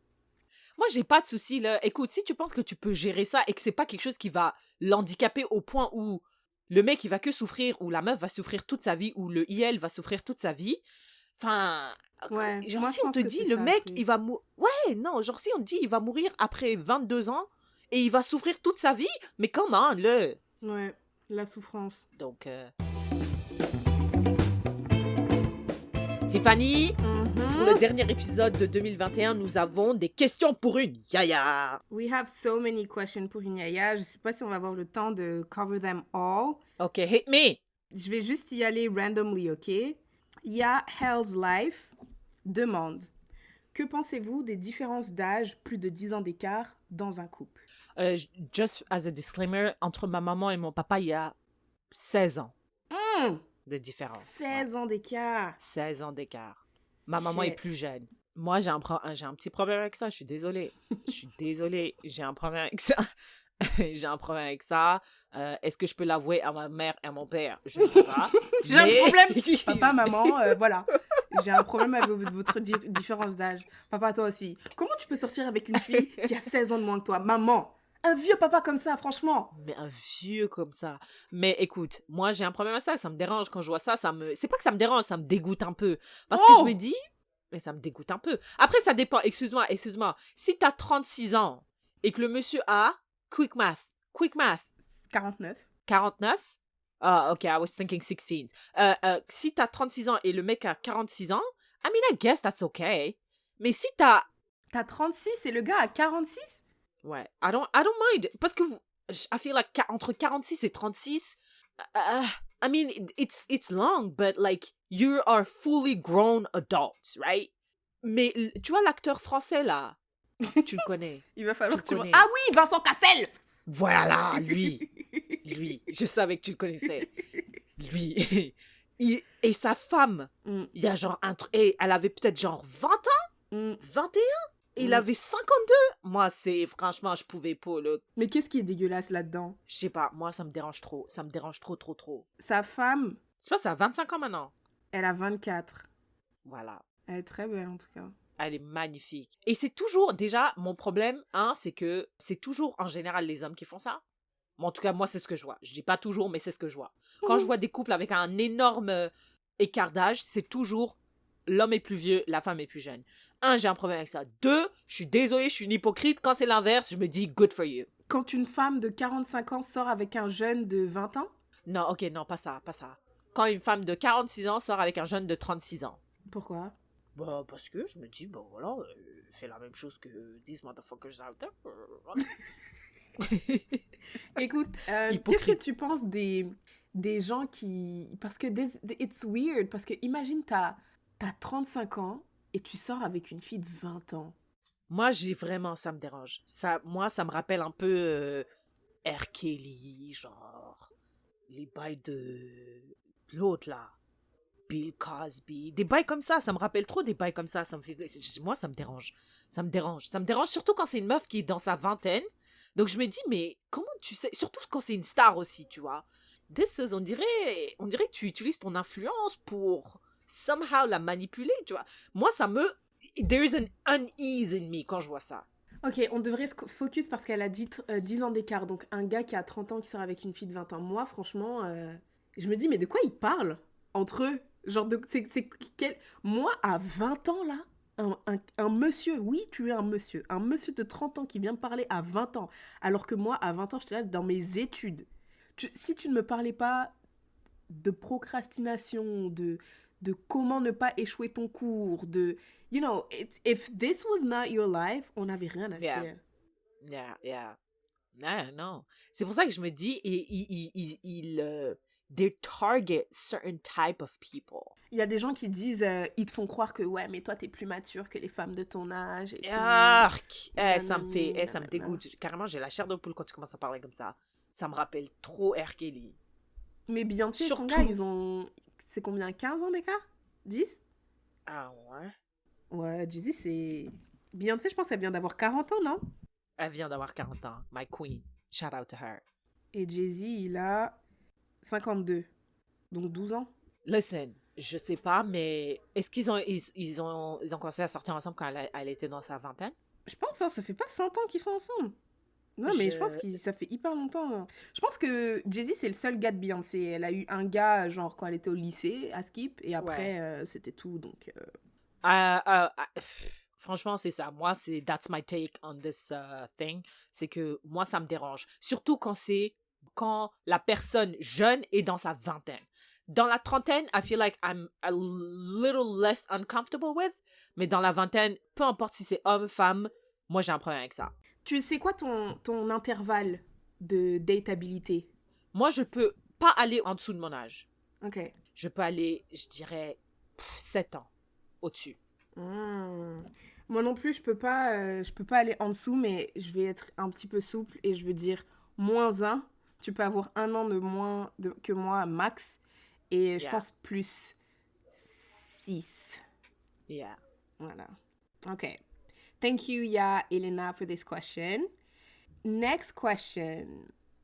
Moi, j'ai pas de souci, là. Écoute, si tu penses que tu peux gérer ça et que c'est pas quelque chose qui va l'handicaper au point où le mec, il va que souffrir, ou la meuf va souffrir toute sa vie, ou le IL va souffrir toute sa vie, enfin... Ouais, Genre, moi, si je on pense te que dit, c'est le ça, le mec, truc. il va mourir... Ouais, non, genre, si on te dit, il va mourir après 22 ans, et il va souffrir toute sa vie, mais comment, là? Ouais, la souffrance. Donc, Tiffany, pour le dernier épisode de 2021, nous avons des questions pour une yaya. We have so many questions pour une yaya. Je sais pas si on va avoir le temps de cover them all. Ok, hit me. Je vais juste y aller randomly, ok? Ya Hell's Life demande: que pensez-vous des différences d'âge plus de 10 ans d'écart dans un couple? Just as a disclaimer, entre ma maman et mon papa, il y a 16 ans de différence. 16 ans d'écart. 16 ans d'écart. Ma maman est Shit. plus jeune. Moi, j'ai un petit problème avec ça. Je suis désolée. J'ai un problème avec ça. J'ai un problème avec ça. Est-ce que je peux l'avouer à ma mère et à mon père? Je sais pas. J'ai un problème. Papa, maman, voilà. J'ai un problème avec votre différence d'âge. Papa, toi aussi. Comment tu peux sortir avec une fille qui a 16 ans de moins que toi? Maman, un vieux papa comme ça, franchement. Mais un vieux comme ça. Mais écoute, moi, j'ai un problème à ça. Ça me dérange quand je vois ça. C'est pas que ça me dérange, ça me dégoûte un peu. Parce que je me dis... Mais ça me dégoûte un peu. Après, ça dépend. Excuse-moi. Si t'as 36 ans et que le monsieur a... Quick math. 49. 49? Ah, ok, I was thinking 16. Si t'as 36 ans et le mec a 46 ans, I mean, I guess that's okay. Mais si t'as... T'as 36 et le gars a 46? Ouais, I don't mind. Parce que I feel like entre 46 et 36, I mean, it's long, but like, you are fully grown adults, right? Mais tu vois l'acteur français, là, tu le connais. Il va falloir que tu... connais. Ah oui, Vincent Cassel! Voilà, lui, je savais que tu le connaissais. Lui, et sa femme, il y a genre un truc, et elle avait peut-être genre 20 ans, 21, et il avait 52. Moi, franchement, je pouvais pas, là. Mais qu'est-ce qui est dégueulasse là-dedans? Je sais pas, moi, ça me dérange trop, trop. Sa femme, Je pense que ça a 25 ans maintenant. elle a 24. Voilà. Elle est très belle en tout cas. Elle est magnifique. Et c'est toujours, déjà, mon problème, c'est que c'est toujours en général les hommes qui font ça. Bon, en tout cas, moi, c'est ce que je vois. Je dis pas toujours, mais c'est ce que je vois. Quand je vois des couples avec un énorme écart d'âge, c'est toujours l'homme est plus vieux, la femme est plus jeune. J'ai un problème avec ça. 2, je suis désolée, je suis une hypocrite. Quand c'est l'inverse, je me dis good for you. Quand une femme de 45 ans sort avec un jeune de 20 ans? Non, ok, non, pas ça. Quand une femme de 46 ans sort avec un jeune de 36 ans. Pourquoi? Bah, parce que je me dis, bon, voilà, fait la même chose que these motherfuckers out there. Écoute, qu'est-ce que tu penses des gens qui... Parce que it's weird, parce que imagine, t'as 35 ans et tu sors avec une fille de 20 ans. Moi, ça me dérange. Moi, ça me rappelle un peu R. Kelly, genre, les bails de l'autre, là. Bill Cosby, des bails comme ça me rappelle trop des bails comme ça, moi ça me dérange surtout quand c'est une meuf qui est dans sa vingtaine, donc je me dis mais comment tu sais, surtout quand c'est une star aussi, tu vois, on dirait que tu utilises ton influence pour somehow la manipuler, tu vois, moi there is an unease in me quand je vois ça. Ok, on devrait se focus parce qu'elle a dit 10 ans d'écart, donc un gars qui a 30 ans qui sort avec une fille de 20 ans, moi franchement, je me dis mais de quoi ils parlent entre eux? Genre, moi, à 20 ans, là, un monsieur, oui, tu es un monsieur de 30 ans qui vient me parler à 20 ans, alors que moi, à 20 ans, j'étais là dans mes études. Si tu ne me parlais pas de procrastination, de comment ne pas échouer ton cours, de, you know, if this was not your life, on n'avait rien à se dire. Yeah. Non. C'est pour ça que je me dis, they target certain type of people. Il y a des gens qui disent, ils te font croire que ouais, mais toi, t'es plus mature que les femmes de ton âge et tout. Arc! Ça me Nanani, fait, ça me nanana. dégoûte. Carrément, j'ai la chair de poule quand tu commences à parler comme ça. Ça me rappelle trop R. Kelly. Mais Beyoncé et son Surtout. gars, ils ont... C'est combien, 15 ans d'écart? 10? Ah ouais? Ouais, Jay-Z, c'est... Beyoncé, je pense qu'elle vient d'avoir 40 ans, non? Elle vient d'avoir 40 ans. My queen. Shout out to her. Et Jay-Z, il a 52. Donc 12 ans. Listen, je sais pas, mais est-ce qu'ils ont commencé à sortir ensemble quand elle était dans sa vingtaine? Je pense, hein, ça fait pas 100 ans qu'ils sont ensemble. Non, mais je pense que ça fait hyper longtemps. Hein. Je pense que Jay-Z, c'est le seul gars de Beyoncé. Elle a eu un gars, genre, quand elle était au lycée, à Skip, et après, c'était tout, donc... Franchement, c'est ça. Moi, that's my take on this thing. C'est que moi, ça me dérange. Surtout quand la personne jeune est dans sa vingtaine. Dans la trentaine, I feel like I'm a little less uncomfortable with. Mais dans la vingtaine, peu importe si c'est homme, femme, moi, j'ai un problème avec ça. Tu sais quoi ton intervalle de dateabilité? Moi, je peux pas aller en dessous de mon âge. Ok. Je peux aller, je dirais, 7 ans au-dessus. Moi non plus, je peux pas aller en dessous, mais je vais être un petit peu souple et je veux dire -1. Tu peux avoir 1 an de moins que moi, max. Et je Yeah. pense plus 6. Yeah. Voilà. Ok. Thank you, Ya Elena, for this question. Next question.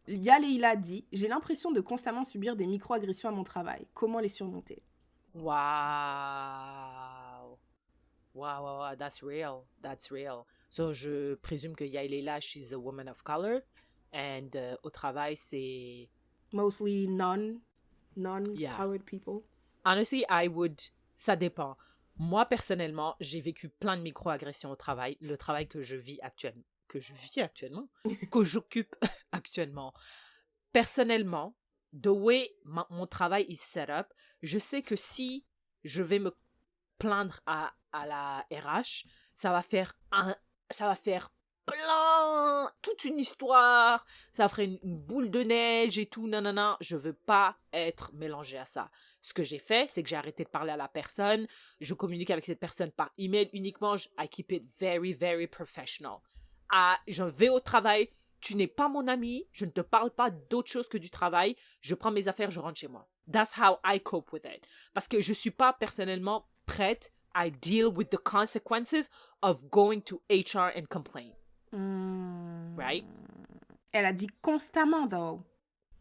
Ya Leila dit, j'ai l'impression de constamment subir des micro-agressions à mon travail. Comment les surmonter? Wow, that's real. That's real. So, je présume que Yaelila, she's a woman of color. And au travail, c'est... Mostly non-colored people. Honestly, ça dépend. Moi, personnellement, j'ai vécu plein de micro-agressions au travail. Le travail que je vis actuellement. Que j'occupe actuellement. Personnellement, the way mon travail is set up, je sais que si je vais me plaindre à la RH, ça va faire toute une histoire, ça ferait une boule de neige et tout, nanana. Je veux pas être mélangée à ça. Ce que j'ai fait, c'est que j'ai arrêté de parler à la personne, je communique avec cette personne par email uniquement, I keep it very, very professional. Je vais au travail, tu n'es pas mon ami, je ne te parle pas d'autre chose que du travail, je prends mes affaires, je rentre chez moi. That's how I cope with it. Parce que je suis pas personnellement prête à deal with the consequences of going to HR and complain. Right? Elle a dit constamment, though.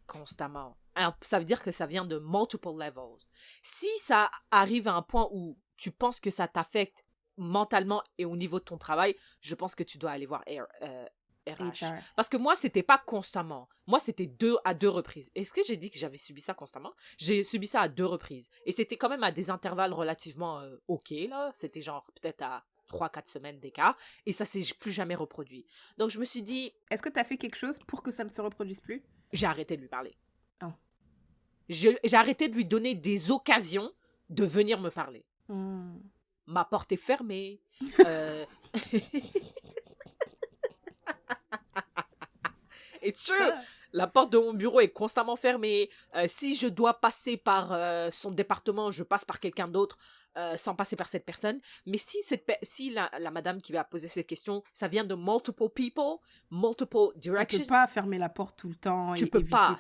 Constamment. Alors, ça veut dire que ça vient de multiple levels. Si ça arrive à un point où tu penses que ça t'affecte mentalement et au niveau de ton travail, je pense que tu dois aller voir RH. Parce que moi, c'était pas constamment. Moi, c'était 2 à 2 reprises. Est-ce que j'ai dit que j'avais subi ça constamment? J'ai subi ça à 2 reprises. Et c'était quand même à des intervalles relativement OK, là. C'était genre peut-être à 3-4 semaines d'écart. Et ça s'est plus jamais reproduit. Donc, je me suis dit... Est-ce que tu as fait quelque chose pour que ça ne se reproduise plus? J'ai arrêté de lui parler. Oh. J'ai arrêté de lui donner des occasions de venir me parler. Ma porte est fermée. It's true. La porte de mon bureau est constamment fermée. Si je dois passer par son département, je passe par quelqu'un d'autre sans passer par cette personne. Mais si la madame qui va poser cette question, ça vient de multiple people, multiple directions. Tu peux pas fermer la porte tout le temps. Tu peux pas.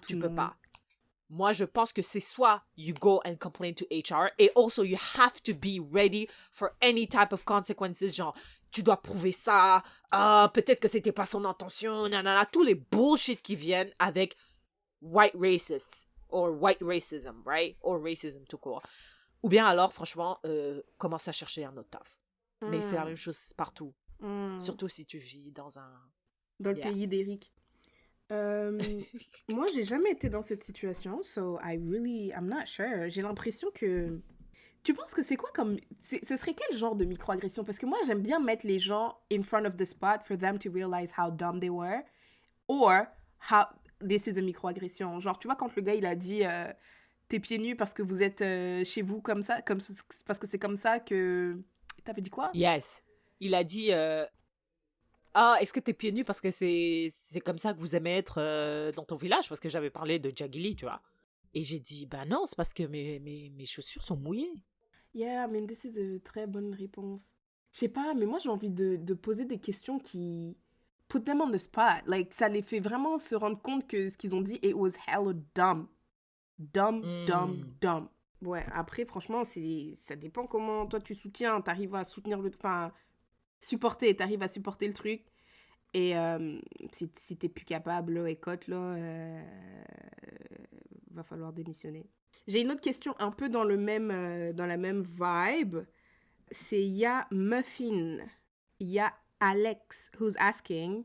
Moi, je pense que c'est soit you go and complain to HR, et also you have to be ready for any type of consequences, genre, tu dois prouver ça, peut-être que c'était pas son intention, nanana, tous les bullshit qui viennent avec white racists, or white racism, right? Or racism tout court. Ou bien alors, franchement, commence à chercher un autre taf. Mais c'est la même chose partout. Surtout si tu vis dans le pays d'Eric. Moi, j'ai jamais été dans cette situation, so I'm not sure. J'ai l'impression que... Tu penses que c'est quoi comme... Ce serait quel genre de microagression? Parce que moi, j'aime bien mettre les gens in front of the spot for them to realize how dumb they were. Or, how this is a microagression. Genre, tu vois, quand le gars, il a dit t'es pieds nus parce que vous êtes chez vous comme ça, parce que c'est comme ça que... T'avais dit quoi? Yes. Il a dit... est-ce que t'es pieds nus parce que c'est comme ça que vous aimez être dans ton village? Parce que j'avais parlé de Jagili, tu vois. Et j'ai dit, bah non, c'est parce que mes chaussures sont mouillées. Yeah, I mean, this is a très bonne réponse. Je sais pas, mais moi, j'ai envie de poser des questions qui put them on the spot. Like, ça les fait vraiment se rendre compte que ce qu'ils ont dit, it was hella dumb. Dumb, dumb, dumb. Ouais, après, franchement, ça dépend comment toi tu soutiens. T'arrives à soutenir t'arrives à supporter le truc. Et si t'es plus capable, là, écoute, là, va falloir démissionner. J'ai une autre question un peu dans la même vibe. C'est Ya Muffin. Ya Alex who's asking,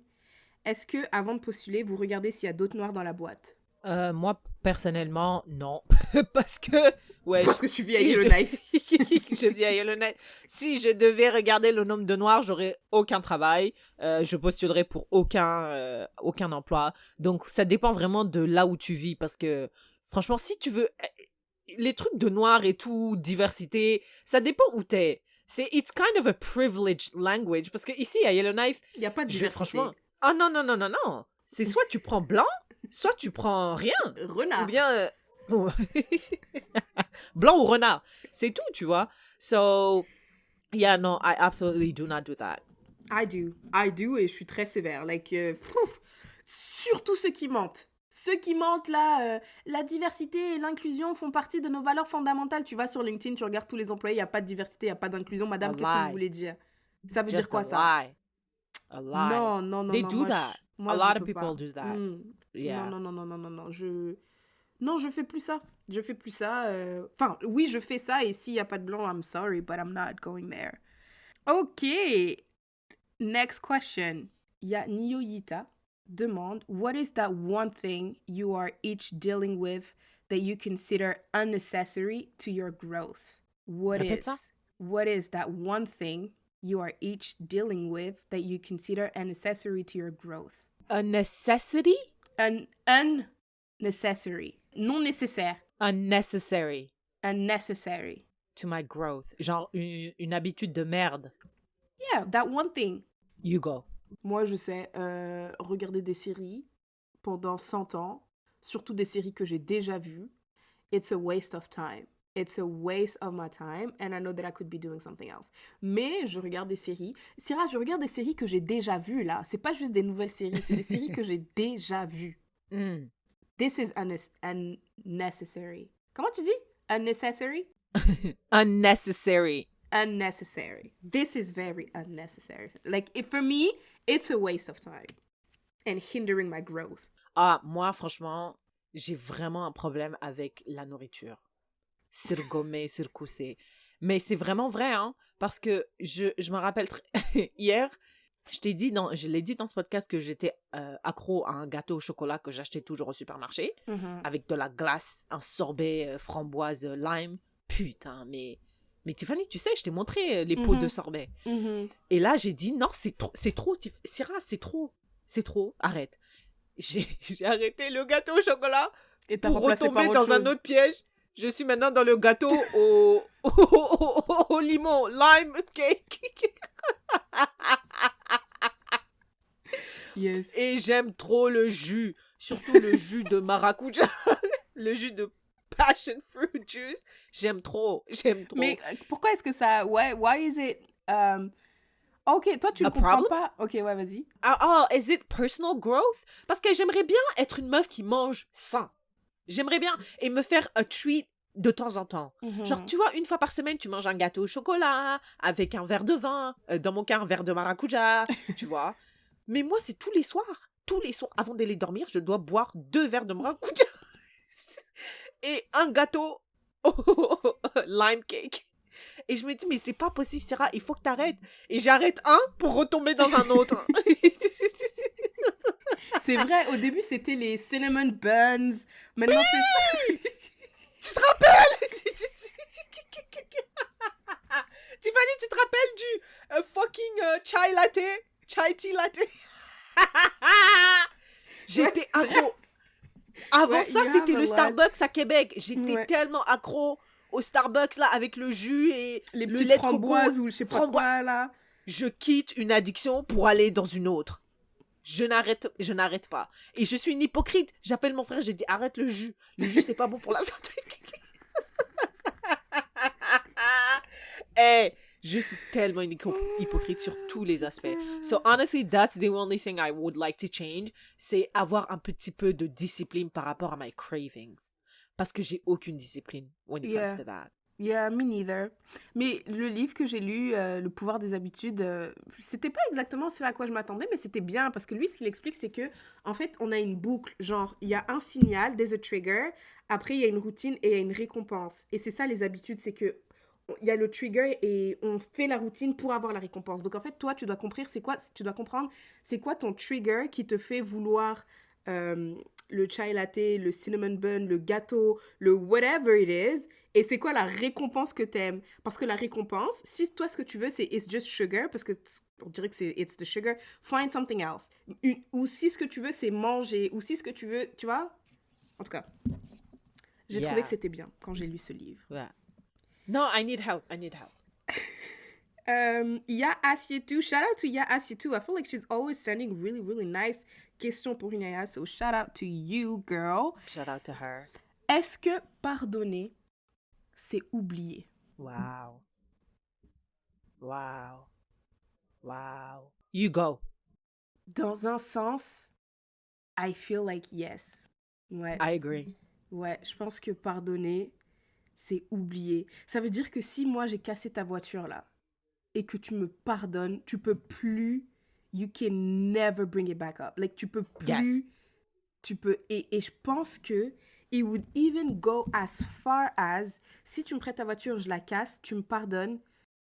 est-ce que avant de postuler, vous regardez s'il y a d'autres noirs dans la boîte? Moi, personnellement, non. Parce que... Ouais, Parce que tu vis à Yellowknife. Je vis à Yellowknife. Si je devais regarder le nombre de noirs, j'aurais aucun travail. Je postulerais pour aucun emploi. Donc, ça dépend vraiment de là où tu vis. Parce que, franchement, si tu veux... Les trucs de noirs et tout, diversité, ça dépend où t'es. It's kind of a privileged language. Parce que ici, à Yellowknife... Il n'y a pas de diversité. Franchement... Ah non, non, non, non, non. C'est soit tu prends blanc, soit tu prends rien. Renard. Ou bien... blanc ou renard. C'est tout, tu vois. So, yeah, no, I absolutely do not do that. I do, et je suis très sévère. Like, surtout ceux qui mentent. Ceux qui mentent, là, la diversité et l'inclusion font partie de nos valeurs fondamentales. Tu vas sur LinkedIn, tu regardes tous les employés, il n'y a pas de diversité, il n'y a pas d'inclusion. Madame, qu'est-ce que vous voulez dire? Ça veut dire quoi, ça? A lie. Non, non, non, They non. do that. Moi, a je lot peux of people pas. do that. Yeah. Non, non, non, non, non, non. Non, je fais plus ça. Je fais plus ça. Enfin, oui, je fais ça, et s'il n'y a pas de blanc, I'm sorry, but I'm not going there. Ok. Next question. Il y a Niyoyita demande, what is that one thing you are each dealing with that you consider unnecessary to your growth? What is that one thing you are each dealing with that you consider unnecessary to your growth? A necessity? Unnecessary. Non nécessaire. Unnecessary. Unnecessary. To my growth. Genre une habitude de merde. Yeah, that one thing. You go. Moi, je sais regarder des séries pendant 100 ans, surtout des séries que j'ai déjà vues. It's a waste of time. It's a waste of my time, and I know that I could be doing something else. Mais je regarde des séries. Syrah, je regarde des séries que j'ai déjà vues, là. C'est pas juste des nouvelles séries, c'est des séries que j'ai déjà vues. This is unnecessary. Comment tu dis? Unnecessary? Unnecessary. Unnecessary. This is very unnecessary. Like, for me, it's a waste of time and hindering my growth. Ah, moi, franchement, j'ai vraiment un problème avec la nourriture. Surgommer, surcousser. Mais c'est vraiment vrai, hein, parce que je me rappelle hier, je l'ai dit dans ce podcast que j'étais accro à un gâteau au chocolat que j'achetais toujours au supermarché, avec de la glace, un sorbet framboise lime. Putain, mais Tiffany, tu sais, je t'ai montré les pots de sorbet. Et là, j'ai dit, non, c'est trop, Syrah, c'est trop, arrête. J'ai arrêté le gâteau au chocolat et pour retomber dans un autre piège. Je suis maintenant dans le gâteau au limon, lime cake. Yes. Et j'aime trop le jus, surtout le jus de maracuja, le jus de passion fruit juice. J'aime trop. Mais pourquoi est-ce que ça... Why is it... Ok, toi, tu ne comprends pas. Ok, ouais, vas-y. Is it personal growth? Parce que j'aimerais bien être une meuf qui mange sain. J'aimerais bien. Et me faire a treat de temps en temps. Genre, tu vois, une fois par semaine, tu manges un gâteau au chocolat avec un verre de vin. Dans mon cas, un verre de maracuja. Tu vois. Mais moi, c'est tous les soirs. Tous les soirs, avant d'aller dormir, je dois boire 2 verres de maracuja. Et un gâteau au lime cake. Et je me dis, mais c'est pas possible, Syrah, il faut que t'arrêtes. Et j'arrête un pour retomber dans un autre. C'est vrai, au début, c'était les cinnamon buns. Maintenant, c'est... Tu te rappelles? Tiffany, tu te rappelles du fucking chai tea latte? J'étais accro. Avant ça, c'était le Starbucks à Québec. J'étais tellement accro au Starbucks là avec le jus et les le petites lait framboises ou je sais pas quoi là. Je quitte une addiction pour aller dans une autre. je n'arrête pas. Et je suis une hypocrite. J'appelle mon frère, j'ai dit, arrête le jus. Le jus, c'est pas bon pour la santé. Eh, je suis tellement une hypocrite sur tous les aspects. So honestly, that's the only thing I would like to change. C'est avoir un petit peu de discipline par rapport à my cravings. Parce que j'ai aucune discipline when it comes to that. Yeah, me neither. Mais le livre que j'ai lu, Le pouvoir des habitudes, c'était pas exactement ce à quoi je m'attendais, mais c'était bien parce que lui, ce qu'il explique, c'est que en fait, on a une boucle. Genre, il y a un signal, there's a trigger. Après, il y a une routine et il y a une récompense. Et c'est ça les habitudes, c'est que il y a le trigger et on fait la routine pour avoir la récompense. Donc en fait, toi, tu dois comprendre c'est quoi ton trigger qui te fait vouloir le chai latte, le cinnamon bun, le gâteau, le whatever it is, et c'est quoi la récompense que t'aimes. Parce que la récompense, si toi ce que tu veux c'est it's just sugar, parce que on dirait que c'est it's the sugar, find something else. Ou si ce que tu veux c'est manger, ou si ce que tu veux, tu vois. En tout cas, j'ai trouvé que c'était bien quand j'ai lu ce livre. Yeah. No, I need help. Ya Asietu, shout out to Ya Asietu. I feel like she's always sending really, really nice questions pour une Yaya, so shout out to you, girl. Shout out to her. Est-ce que pardonner, c'est oublier? Wow. You go. Dans un sens, I feel like yes. Ouais. I agree. Ouais, je pense que pardonner, c'est oublier. Ça veut dire que si moi j'ai cassé ta voiture là, et que tu me pardonnes, tu peux plus, you can never bring it back up. Like, tu peux plus, tu peux, et je pense que it would even go as far as, si tu me prêtes ta voiture, je la casse, tu me pardonnes,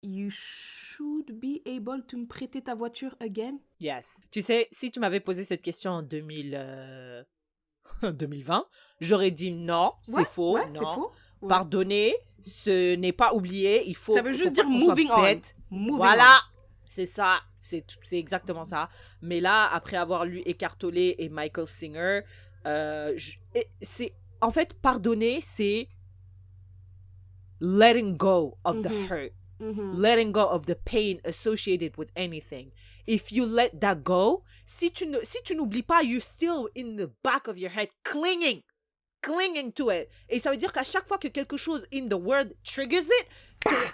you should be able to me prêter ta voiture again. Yes. Tu sais, si tu m'avais posé cette question en 2020, j'aurais dit non, c'est faux, ouais, non. C'est faux. Ouais. Pardonner, ce n'est pas oublier. Ça veut juste dire moving on. Voilà, c'est ça. C'est exactement ça. Mais là, après avoir lu Eckhart Tolle et Michael Singer, en fait, pardonner, c'est letting go of the hurt. Letting go of the pain associated with anything. If you let that go, si tu n'oublies pas, you're still in the back of your head clinging to it. Et ça veut dire qu'à chaque fois que quelque chose in the world triggers it,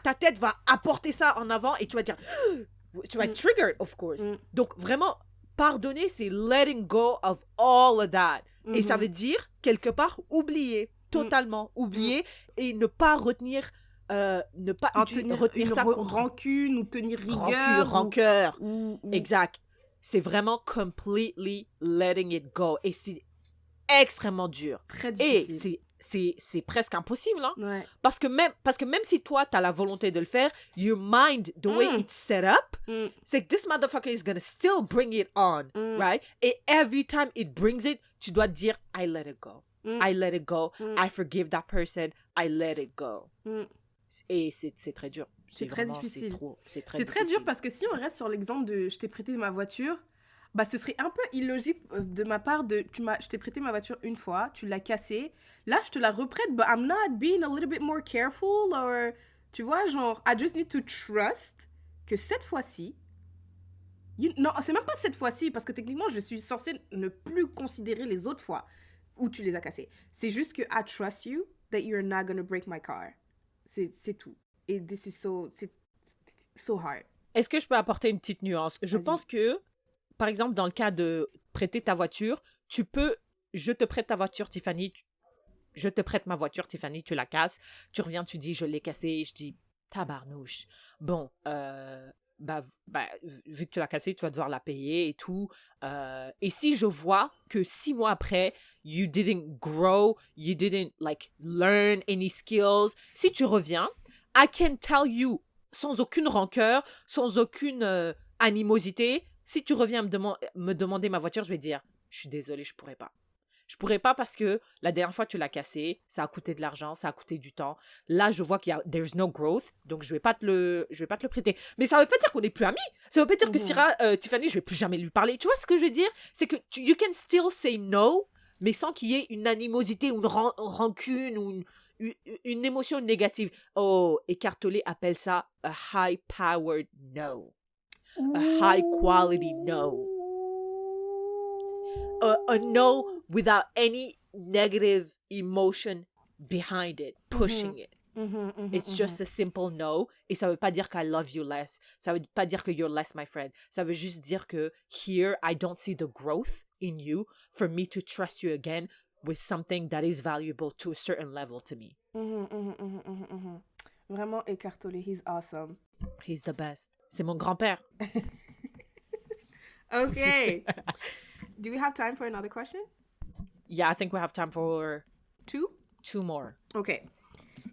ta tête va apporter ça en avant et tu vas dire, tu vas être triggered, of course. Donc vraiment, pardonner, c'est letting go of all of that. Et ça veut dire, quelque part, oublier, totalement oublier et ne pas retenir, retenir ça contre rancune ou tenir rigueur. Rancœur. Exact. C'est vraiment completely letting it go. Et c'est extrêmement dur. Très difficile. Et c'est presque impossible. Hein? Ouais. Parce que même si toi, tu as la volonté de le faire, your mind, the way it's set up, c'est que this motherfucker is gonna still bring it on, right? Et every time it brings it, tu dois te dire, I let it go. I let it go. I forgive that person. I let it go. Et c'est très dur. C'est très difficile. C'est très dur parce que si on reste sur l'exemple de je t'ai prêté ma voiture, bah ce serait un peu illogique de ma part je t'ai prêté ma voiture une fois, tu l'as cassée, là je te la reprête, but I'm not being a little bit more careful, or tu vois, genre I just need to trust que cette fois-ci, non, c'est même pas cette fois-ci parce que techniquement je suis censée ne plus considérer les autres fois où tu les as cassées. C'est juste que I trust you that you're not gonna break my car. C'est tout. Et this is so hard. Est-ce que je peux apporter une petite nuance? Je pense que, par exemple, dans le cas de prêter ta voiture, je te prête ta voiture, Tiffany, je te prête ma voiture, Tiffany, tu la casses, tu reviens, tu dis, je l'ai cassée, je dis, tabarnouche. Bon, vu que tu l'as cassée, tu vas devoir la payer et tout. Et si je vois que 6 mois après, you didn't grow, you didn't learn any skills, si tu reviens, I can tell you, sans aucune rancœur, sans aucune animosité, si tu reviens me demander ma voiture, je vais dire, je suis désolée, je pourrais pas. Je pourrais pas parce que la dernière fois, tu l'as cassé, ça a coûté de l'argent, ça a coûté du temps. Là, je vois there's no growth, donc je vais pas te le prêter. Mais ça veut pas dire qu'on n'est plus amis. Ça veut pas dire que Tiffany, je vais plus jamais lui parler. Tu vois ce que je veux dire? C'est que you can still say no, mais sans qu'il y ait une animosité ou une rancune ou une émotion négative. Oh, Eckhart Tolle appelle ça a high-powered no. A high-quality no. a no without any negative emotion behind it, pushing it. It's just a simple no. Et ça veut pas dire qu'I love you less. Ça veut pas dire que you're less my friend. Ça veut juste dire que here, I don't see the growth in you for me to trust you again with something that is valuable to a certain level to me. Vraiment, Eckhart Tolle, he's awesome. He's the best. C'est mon grand-père. Okay. Do we have time for another question? Yeah, I think we have time for two more. Okay.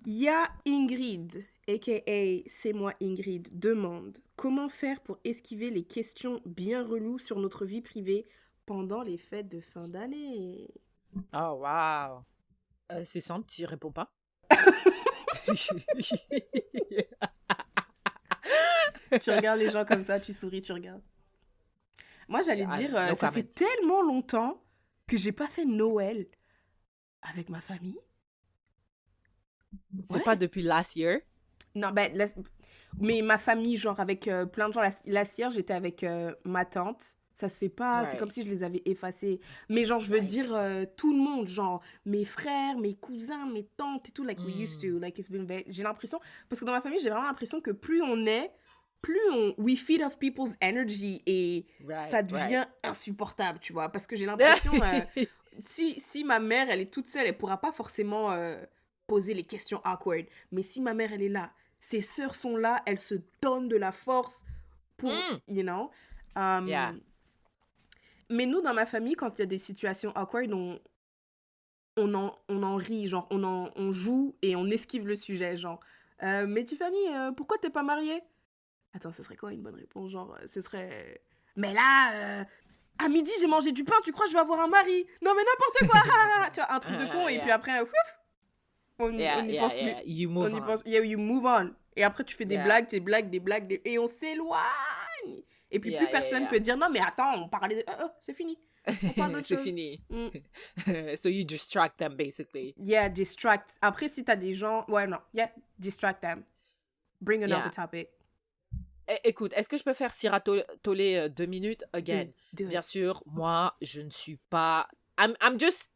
Ya Ingrid, a.k.a. C'est moi Ingrid, demande comment faire pour esquiver les questions bien reloues sur notre vie privée pendant les fêtes de fin d'année. Oh, wow. C'est simple, tu réponds pas. Tu regardes les gens comme ça, tu souris, tu regardes. Moi, j'allais dire, ça fait tellement longtemps que j'ai pas fait Noël avec ma famille. C'est pas depuis last year? Non, mais ma famille, genre avec plein de gens. Last year, j'étais avec ma tante. Ça se fait pas, Right. c'est comme si je les avais effacés. Mais genre, je veux dire tout le monde, genre mes frères, mes cousins, mes tantes et tout, like we used to, like it's been j'ai l'impression, parce que dans ma famille, j'ai vraiment l'impression que plus on we feed off people's energy et ça devient insupportable, tu vois, parce que j'ai l'impression, si ma mère, elle est toute seule, elle pourra pas forcément poser les questions awkward, mais si ma mère, elle est là, ses sœurs sont là, elles se donnent de la force pour, you know, Yeah. mais nous, dans ma famille, quand il y a des situations awkward, on en rit, genre, on joue et on esquive le sujet, genre. Mais Tiffany, pourquoi t'es pas mariée? Attends, ce serait quoi une bonne réponse? Genre, ce serait... Mais là, à midi, j'ai mangé du pain, tu crois que je vais avoir un mari? Non, mais n'importe quoi! Tu vois, un truc de con, et puis après, on n'y pense plus. You move on. You move on. Et après, tu fais des blagues, et on s'éloigne. Et puis plus personne peut dire non mais attends, on parlait de c'est fini. On parle d'autre chose. C'est fini. So you distract them basically. Yeah, distract. Après si t'as des gens, distract them. Bring another topic. Écoute, est-ce que je peux faire Syrah Tollé 2 minutes again? Do Bien it. sûr, moi je ne suis pas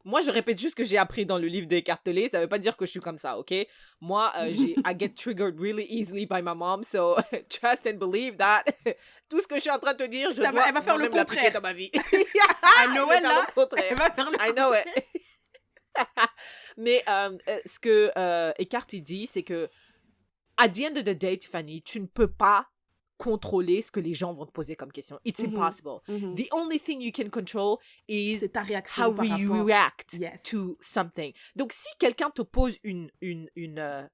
moi, je répète juste ce que j'ai appris dans le livre d'Eckhart Tolle. Ça veut pas dire que je suis comme ça, ok? Moi, I get triggered really easily by my mom, so trust and believe that. Tout ce que je suis en train de te dire, elle va faire le contraire dans ma vie. À Noël, là, elle va faire le I know it. Mais ce que Eckhart il dit, c'est que at the end of the day, Tiffany, tu ne peux pas contrôler ce que les gens vont te poser comme question. It's impossible. The only thing you can control is c'est ta réaction how par you rapport. react Yes. to something. Donc, si quelqu'un te pose une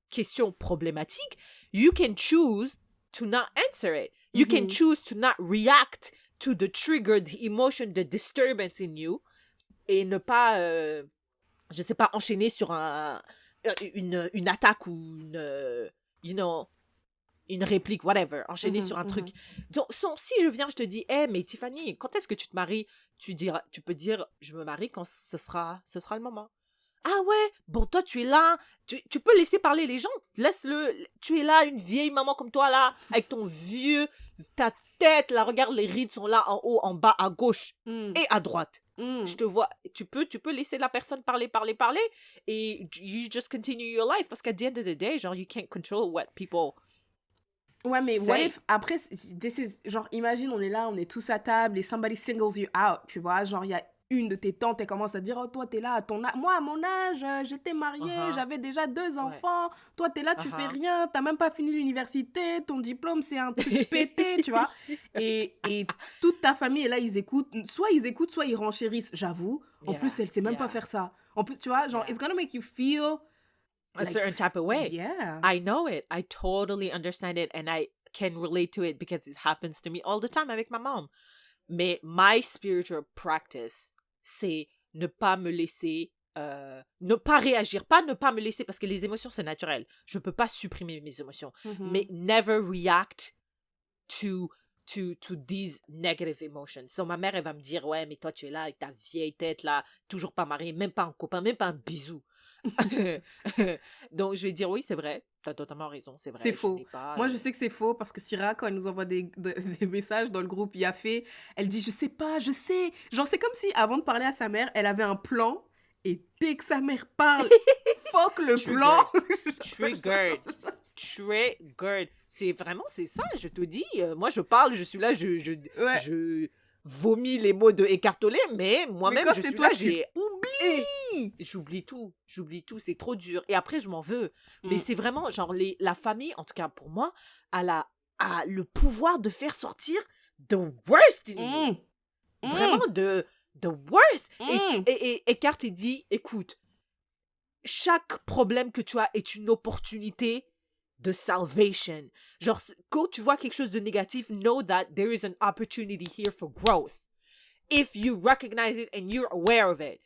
question problématique, you can choose to not answer it. You can choose to not react to the trigger, the emotion, the disturbance in you, et ne pas, je sais pas, enchaîner sur une attaque ou une réplique, whatever, enchaîner sur un truc. Donc, si je viens, je te dis, mais Tiffany, quand est-ce que tu te maries? Tu peux dire, je me marie quand ce sera le moment. Ah ouais, bon, toi, tu es là, tu peux laisser parler les gens, laisse-le, tu es là, une vieille maman comme toi, là, avec ta tête, là, regarde, les rides sont là, en haut, en bas, à gauche et à droite. Je te vois, tu peux laisser la personne parler, et you just continue your life, parce qu'à the end of the day, genre, you can't control what people... Ouais, mais what if, après, genre, imagine, on est là, on est tous à table et somebody singles you out, tu vois, genre, il y a une de tes tantes, elle commence à dire, oh, toi, t'es là, moi, à mon âge, j'étais mariée, j'avais déjà 2 enfants, toi, t'es là, tu fais rien, t'as même pas fini l'université, ton diplôme, c'est un truc pété, tu vois, et toute ta famille est là, soit ils renchérissent, j'avoue, en plus, elle sait même pas faire ça, en plus, tu vois, genre, it's gonna make you feel... a certain type of way. Yeah. I know it. I totally understand it and I can relate to it because it happens to me all the time avec ma mom. Mais my spiritual practice, c'est ne pas me laisser, ne pas réagir, pas ne pas me laisser, parce que les émotions, c'est naturel. Je peux pas supprimer mes émotions. Mais never react to to these negative emotions. So, ma mère, elle va me dire, ouais, mais toi, tu es là avec ta vieille tête, là, toujours pas mariée, même pas un copain, même pas un bisou. Donc, je vais dire, oui, c'est vrai, t'as totalement raison, c'est vrai. C'est je faux. n'ai pas, Moi, je sais que c'est faux parce que Syrah, quand elle nous envoie des messages dans le groupe Yafé, elle dit, je sais pas, je sais. Genre, c'est comme si, avant de parler à sa mère, elle avait un plan et dès que sa mère parle, fuck le plan. Triggered. C'est vraiment, c'est ça, je te dis. Moi, je parle, je suis là, Ouais. je vomis les mots de écartolé, mais moi-même, quand je c'est suis toi, là, tu j'ai... oublies. J'oublie tout, c'est trop dur. Et après, je m'en veux. Mais Mm. c'est vraiment, genre, la famille, en tout cas pour moi, a le pouvoir de faire sortir the worst in you. Mm. Mm. Vraiment, the worst. Mm. Et Eckhart, il dit, écoute, chaque problème que tu as est une opportunité de salvation. Genre, quand tu vois quelque chose de négatif, know that there is an opportunity here for growth. If you recognize it and you're aware of it,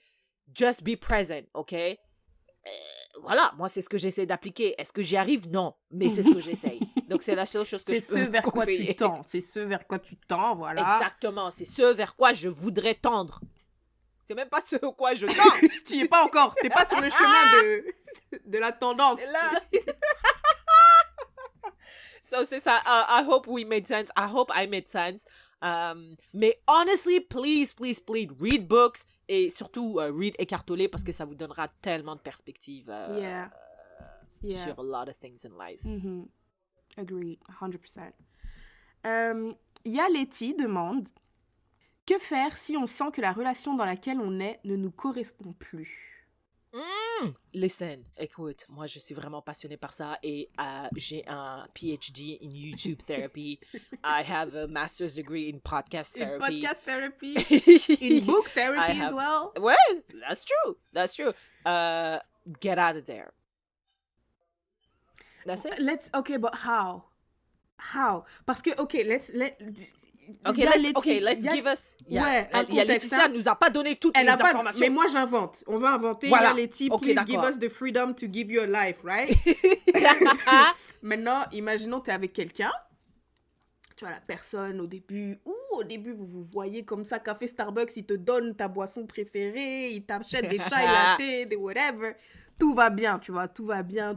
just be present, ok? Voilà, moi, c'est ce que j'essaie d'appliquer. Est-ce que j'y arrive? Non, mais c'est ce que j'essaye. Donc, c'est la seule chose que C'est je ce peux vers quoi tu conseiller. tends. C'est ce vers quoi tu tends, voilà. Exactement, c'est ce vers quoi je voudrais tendre. C'est même pas ce à quoi je tends. Tu y es pas encore. T'es pas sur le chemin de la tendance. Là. So, c'est ça. I hope we made sense. I hope I made sense. Mais honestly, please, read books et surtout read Eckhart Tolle parce que ça vous donnera tellement de perspectives Yeah. sur a lot of things in life. Mm-hmm. Agreed, 100%. Il y a Letty demande que faire si on sent que la relation dans laquelle on est ne nous correspond plus? Listen, écoute, moi je suis vraiment passionnée par ça et j'ai un PhD in YouTube therapy. I have a master's degree in podcast In therapy. podcast therapy, in book therapy as well. Well, that's true. Get out of there. That's it. Okay, but how? Parce que, let's give us. Ouais, un il y a contexte, Laetitia, elle nous a pas donné toutes les informations. Mais moi, j'invente. On va inventer. Voilà. Il y a Letty, Ok, please d'accord. give us the freedom to give you a life, right? Maintenant, imaginons t'es avec quelqu'un. Tu vois, la personne, au début, vous vous voyez comme ça, café Starbucks, il te donne ta boisson préférée, il t'achète des chai latte, des whatever. Tout va bien, tu vois, tout va bien.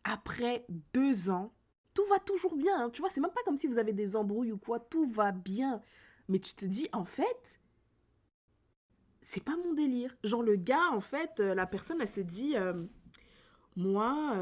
Après 2 ans, tout va toujours bien. Hein. Tu vois, c'est même pas comme si vous avez des embrouilles ou quoi. Tout va bien. Mais tu te dis, en fait, c'est pas mon délire. Genre, le gars, en fait, la personne, elle se dit, moi,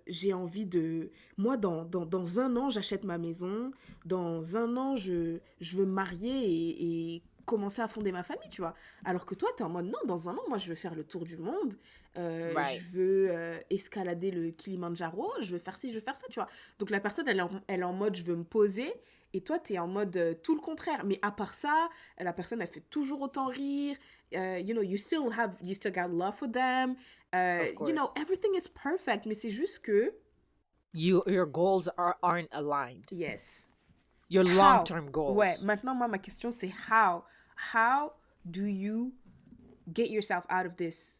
j'ai envie de... Moi, dans 1 an, j'achète ma maison. Dans 1 an, je veux me marier et commencer à fonder ma famille, tu vois. Alors que toi, t'es en mode, non, dans 1 an, moi, je veux faire le tour du monde. Right. Je veux escalader le Kilimandjaro, je veux faire ci, je veux faire ça, tu vois. Donc la personne, elle est en mode je veux me poser, et toi, t'es en mode tout le contraire. Mais à part ça, la personne, elle fait toujours autant rire. You still got love for them. Everything is perfect. Mais c'est juste que... Your goals aren't aligned. Yes. Your long-term goals. Ouais, maintenant, moi, ma question, c'est how? How do you get yourself out of this?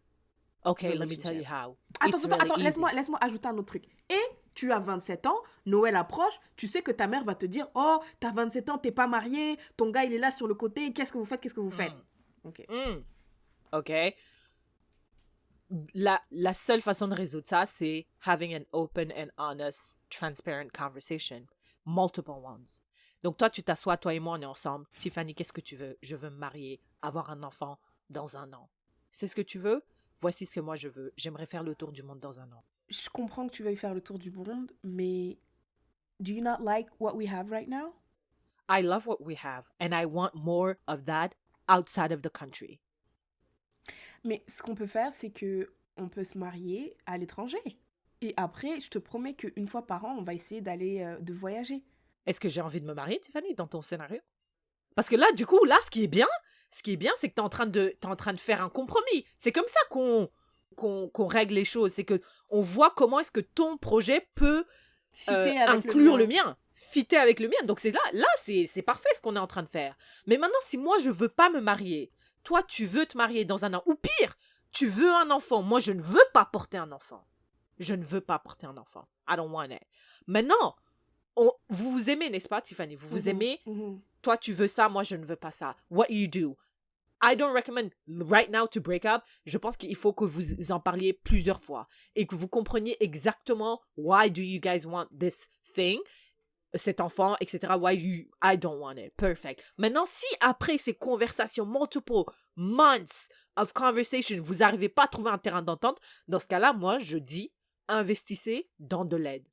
Okay, let me tell you how. Attends, laisse-moi ajouter un autre truc. Et tu as 27 ans, Noël approche, tu sais que ta mère va te dire « Oh, t'as 27 ans, t'es pas marié, ton gars, il est là sur le côté, qu'est-ce que vous faites? » Ok. La seule façon de résoudre ça, c'est having an open and honest, transparent conversation. Multiple ones. Donc toi, tu t'assois, toi et moi, on est ensemble. Tiffany, qu'est-ce que tu veux? Je veux me marier, avoir un enfant dans 1 an. C'est ce que tu veux? Voici ce que moi je veux. J'aimerais faire le tour du monde dans 1 an. Je comprends que tu veuilles faire le tour du monde, mais do you not like what we have right now? I love what we have, and I want more of that outside of the country. Mais ce qu'on peut faire, c'est que on peut se marier à l'étranger. Et après, je te promets qu'une fois par an, on va essayer de voyager. Est-ce que j'ai envie de me marier, Tiffany, dans ton scénario? Parce que là, du coup, ce qui est bien, c'est que t'es en train de faire un compromis. C'est comme ça qu'on règle les choses. C'est que on voit comment est-ce que ton projet peut inclure le mien. Fitter avec le mien. Donc c'est là c'est parfait ce qu'on est en train de faire. Mais maintenant, si moi, je veux pas me marier, toi, tu veux te marier dans 1 an, ou pire, tu veux un enfant. Moi, je ne veux pas porter un enfant. I don't want it. Maintenant, vous vous aimez, n'est-ce pas, Tiffany? Vous vous Mhm, aimez? mhm. Toi, tu veux ça, moi, je ne veux pas ça. What you do? I don't recommend right now to break up. Je pense qu'il faut que vous en parliez plusieurs fois et que vous compreniez exactement why do you guys want this thing, cet enfant, etc. I don't want it. Perfect. Maintenant, si après ces conversations, multiple months of conversation, vous n'arrivez pas à trouver un terrain d'entente, dans ce cas-là, moi, je dis, investissez dans de l'aide.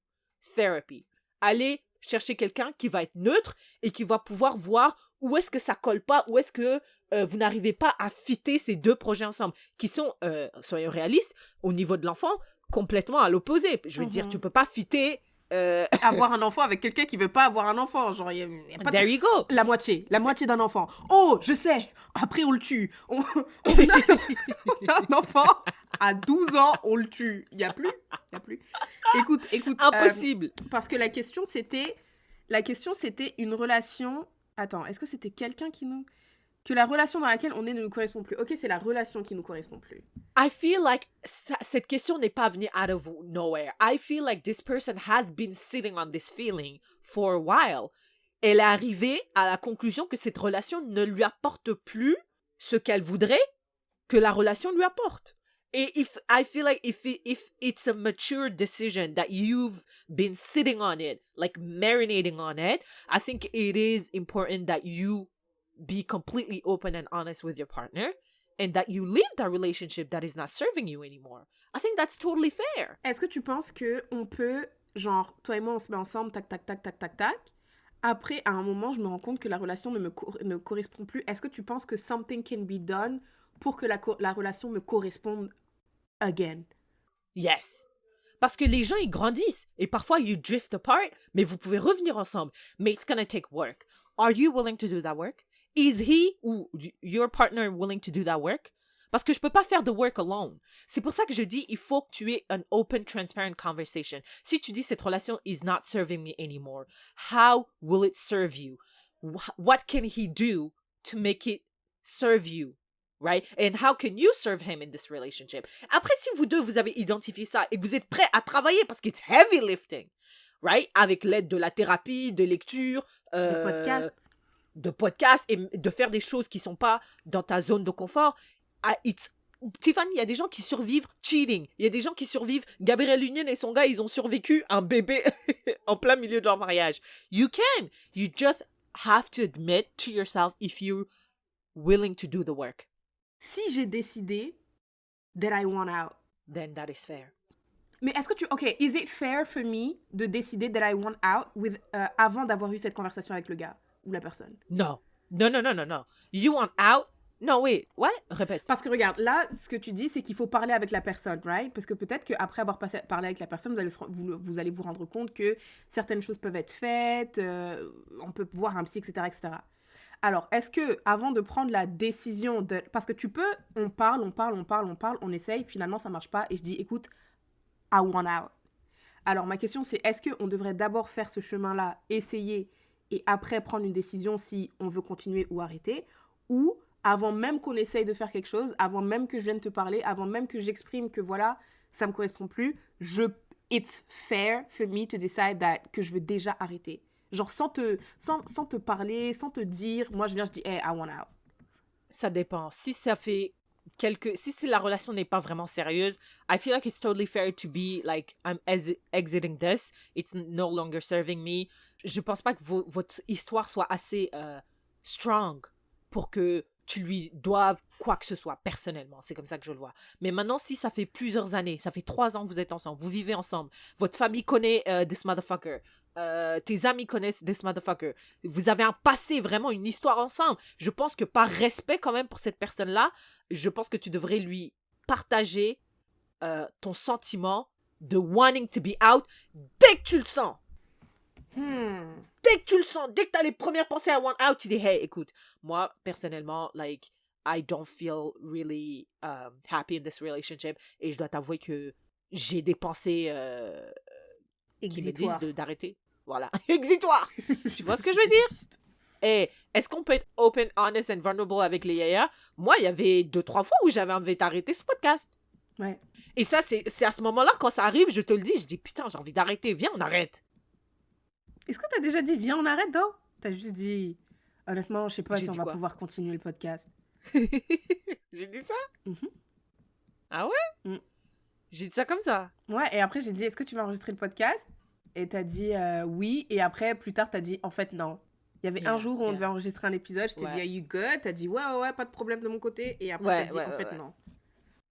Therapy. Allez chercher quelqu'un qui va être neutre et qui va pouvoir voir où est-ce que ça colle pas, où est-ce que vous n'arrivez pas à fitter ces deux projets ensemble, qui sont, soyons réalistes, au niveau de l'enfant, complètement à l'opposé. Je veux dire, tu peux pas fitter... Avoir un enfant avec quelqu'un qui veut pas avoir un enfant. Genre, y a pas There you go. La moitié d'un enfant. Oh, je sais. Après, on le tue. On a un enfant à 12 ans, on le tue. Il y a plus. Écoute. Impossible. Parce que la question, c'était une relation... Attends, est-ce que c'était quelqu'un qui nous... Que la relation dans laquelle on est ne nous correspond plus. Ok, c'est la relation qui nous correspond plus. I feel like cette question n'est pas venue out of nowhere. I feel like this person has been sitting on this feeling for a while. Elle est arrivée à la conclusion que cette relation ne lui apporte plus ce qu'elle voudrait que la relation lui apporte. Et I feel like if it's a mature decision that you've been sitting on it, like marinating on it, I think it is important that you be completely open and honest with your partner and that you leave that relationship that is not serving you anymore. I think that's totally fair. Est-ce que tu penses que on peut, genre, toi et moi, on se met ensemble, tac, tac, tac, tac, tac, tac. Après, à un moment, je me rends compte que la relation ne correspond plus. Est-ce que tu penses que something can be done pour que la relation me corresponde again? Yes. Parce que les gens, ils grandissent. Et parfois, you drift apart, mais vous pouvez revenir ensemble. Mais it's gonna take work. Are you willing to do that work? Is he ou your partner willing to do that work? Parce que je peux pas faire the work alone. C'est pour ça que je dis, il faut que tu aies an open, transparent conversation. Si tu dis, cette relation is not serving me anymore, how will it serve you? What can he do to make it serve you? Right? And how can you serve him in this relationship? Après, si vous deux, vous avez identifié ça et vous êtes prêts à travailler parce que it's heavy lifting, right? Avec l'aide de la thérapie, de lecture, de podcast et de faire des choses qui sont pas dans ta zone de confort. Tiffany, il y a des gens qui survivent cheating. Il y a des gens qui survivent. Gabrielle Union et son gars, ils ont survécu un bébé en plein milieu de leur mariage. You can. You just have to admit to yourself if you're willing to do the work. Si j'ai décidé that I want out. Then that is fair. Mais est-ce que OK, is it fair for me de décider that I want out avant d'avoir eu cette conversation avec le gars ou la personne? No. You want out? No, wait. What? Répète. Parce que regarde, là, ce que tu dis, c'est qu'il faut parler avec la personne, right? Parce que peut-être qu'après avoir parlé avec la personne, vous allez vous rendre compte que certaines choses peuvent être faites, on peut voir un psy, etc., etc. Alors, est-ce que avant de prendre la décision de... Parce que tu peux, on parle, on essaye, finalement, ça marche pas, et je dis, écoute, I want out. Alors, ma question, c'est, est-ce qu'on devrait d'abord faire ce chemin-là, essayer, et après prendre une décision si on veut continuer ou arrêter, ou avant même qu'on essaye de faire quelque chose, avant même que je vienne te parler, avant même que j'exprime que voilà, ça me correspond plus, it's fair for me to decide que je veux déjà arrêter. Genre sans te parler, sans te dire, moi je dis, hey, I want out. Ça dépend. Si la relation n'est pas vraiment sérieuse, I feel like it's totally fair to be like, I'm exiting this, it's no longer serving me. Je pense pas que votre histoire soit assez strong pour que tu lui doives quoi que ce soit, personnellement. C'est comme ça que je le vois. Mais maintenant, si ça fait plusieurs années, ça fait 3 ans que vous êtes ensemble, vous vivez ensemble, votre famille connaît this motherfucker, tes amis connaissent this motherfucker, vous avez un passé, vraiment une histoire ensemble, je pense que par respect quand même pour cette personne-là, je pense que tu devrais lui partager ton sentiment de wanting to be out dès que tu le sens. Dès que tu le sens, dès que tu as les premières pensées à want out, tu dis, hey, écoute, moi, personnellement, like, I don't feel really happy in this relationship. Et je dois t'avouer que j'ai des pensées qui me disent d'arrêter. Voilà, exitoire. Tu vois ce que je veux dire? Et est-ce qu'on peut être open, honest and vulnerable avec les yaya? Moi, il y avait 2-3 fois où j'avais envie d'arrêter ce podcast. Ouais. Et ça, c'est à ce moment-là, quand ça arrive, je te le dis, je dis, putain, j'ai envie d'arrêter, viens, on arrête. Est-ce que t'as déjà dit, viens, on arrête, non? T'as juste dit, honnêtement, je sais pas J'ai si on dit va quoi? pouvoir continuer le podcast. J'ai dit ça? Mhm. Ah ouais? Mm. J'ai dit ça comme ça. Ouais, et après, j'ai dit, est-ce que tu vas enregistrer le podcast? Et t'as dit oui. Et après, plus tard, t'as dit, en fait, non. Il y avait un Yeah, jour où on devait yeah. enregistrer un épisode. Je t'ai dit, Ouais. are you good? T'as dit, ouais, pas de problème de mon côté. Et après, Ouais, t'as dit, ouais, en ouais, fait, ouais. non.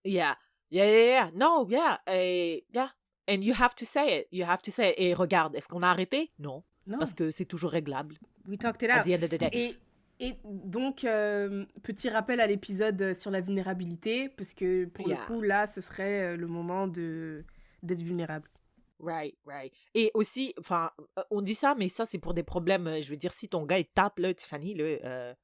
Yeah. Yeah. No, yeah. Yeah. And you have to say it. You have to say it. Et regarde, est-ce qu'on a arrêté? Non. Non, Parce que c'est toujours réglable. we talked it At out. the end of the day. Et donc, petit rappel à l'épisode sur la vulnérabilité, parce que pour le Yeah. coup, là, ce serait le moment d'être vulnérable. Right. Et aussi, enfin, on dit ça, mais ça, c'est pour des problèmes. Je veux dire, si ton gars, il tape, là, Tiffany, là,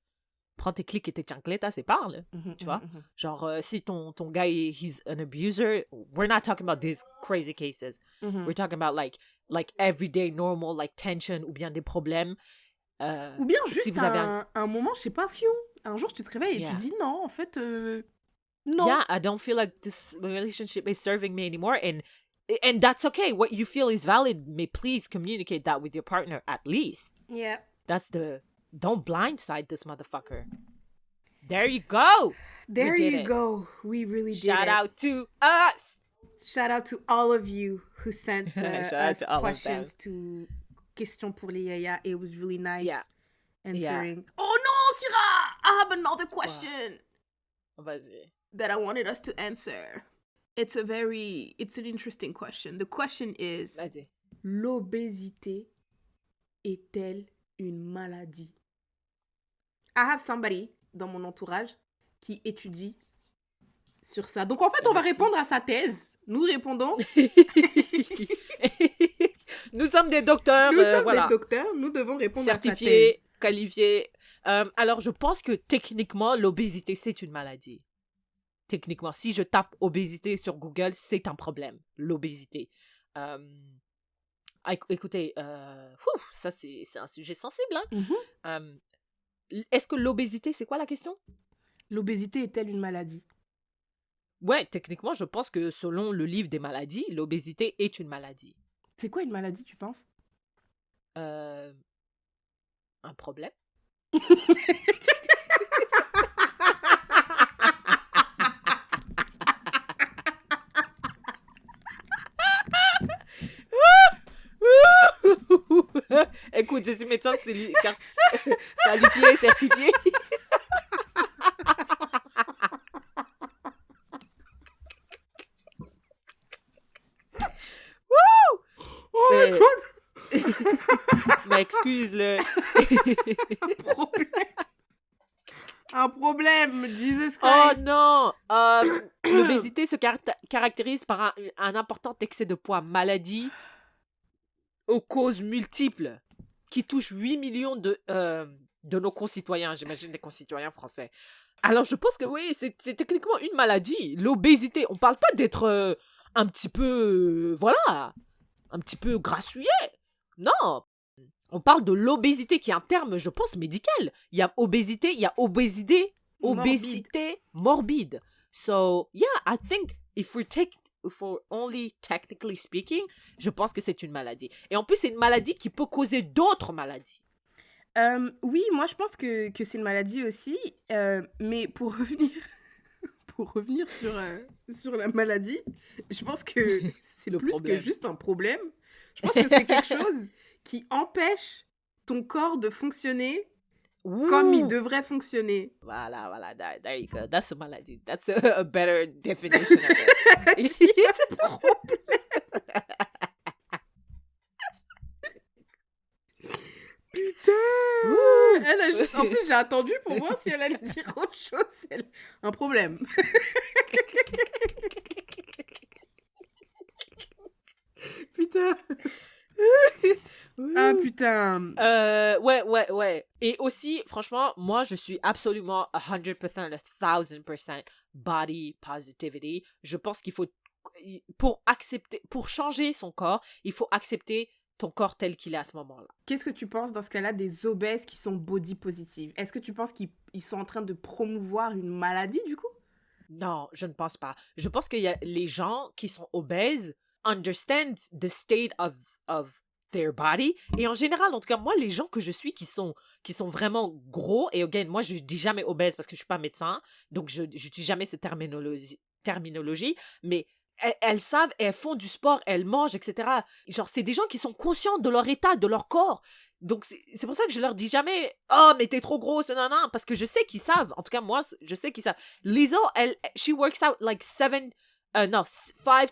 prends tes clics et tes chancletas et parle. Tu vois? Genre, si ton gars, he's an abuser, we're not talking about these crazy cases. We're talking about, like everyday, normal, like, tension ou bien des problèmes. Ou bien si juste vous avez un moment, je sais pas, fion. Un jour, tu te réveilles et Yeah. tu dis non, en fait, non. Yeah, I don't feel like this relationship is serving me anymore, and that's okay. What you feel is valid. Mais please communicate that with your partner at least. Yeah. Don't blindside this motherfucker. There you go. There We did you it. go. We really did Shout it. out to us. Shout out to all of you who sent Shout out us to all of questions to Questions pour les Yaya. It was really nice Yeah. answering. Oh no, Syrah! I have another question Vas-y. that I wanted us to answer. It's an interesting question. The question is, Vas-y. l'obésité est-elle une maladie? I have somebody dans mon entourage qui étudie sur ça. Donc en fait, on va répondre à sa thèse. Nous répondons. Nous sommes des docteurs. Nous sommes voilà. des docteurs. Nous devons répondre à sa thèse. Certifiés, qualifiés. Alors, je pense que techniquement, l'obésité, c'est une maladie. Techniquement, si je tape obésité sur Google, c'est un problème. L'obésité. Écoutez, ça, c'est un sujet sensible. Hein? Est-ce que l'obésité, c'est quoi la question? L'obésité est-elle une maladie? Ouais, techniquement, je pense que selon le livre des maladies, l'obésité est une maladie. C'est quoi une maladie, tu penses? Un problème? Écoute, je suis médecin qualifié, certifié. Mais excuse-le. Un problème, Jesus Christ. Oh non! L'obésité se caractérise par un important excès de poids, maladie aux causes multiples qui touchent 8 millions de nos concitoyens, j'imagine des concitoyens français. Alors je pense que oui, c'est techniquement une maladie. L'obésité, on parle pas d'être un petit peu, voilà, un petit peu grassouillet. Non! On parle de l'obésité qui est un terme, je pense, médical. Il y a obésité, il y a obésité morbide. So, yeah, I think if we're only technically speaking, je pense que c'est une maladie. Et en plus, c'est une maladie qui peut causer d'autres maladies. Oui, moi je pense que c'est une maladie aussi, mais pour revenir sur la maladie, je pense que c'est plus problème. que juste un problème. Je pense que c'est quelque chose qui empêche ton corps de fonctionner comme il devrait fonctionner. Voilà, there you go. That's a maladie. That's a better definition of it. Putain! Elle a juste... En plus, j'ai attendu pour voir si elle allait dire autre chose. Un problème. Putain! Ah putain! Ouais. Et aussi, franchement, moi, je suis absolument 100%, 1000% body positivity. Je pense qu'il faut, pour changer son corps, il faut accepter ton corps tel qu'il est à ce moment-là. Qu'est-ce que tu penses dans ce cas-là des obèses qui sont body positive? Est-ce que tu penses qu'ils sont en train de promouvoir une maladie du coup? Non, je ne pense pas. Je pense qu'il y a les gens qui sont obèses understand the state of their body. Et en général, en tout cas, moi, les gens que je suis qui sont vraiment gros, et again, moi, je dis jamais obèse parce que je suis pas médecin, donc je n'utilise jamais cette terminologie, mais elles savent, elles font du sport, elles mangent, etc. Genre, c'est des gens qui sont conscients de leur état, de leur corps. Donc, c'est pour ça que je leur dis jamais « Oh, mais t'es trop grosse, non, non, parce que je sais qu'ils savent. En tout cas, moi, je sais qu'ils savent. Lizzo, she works out like 5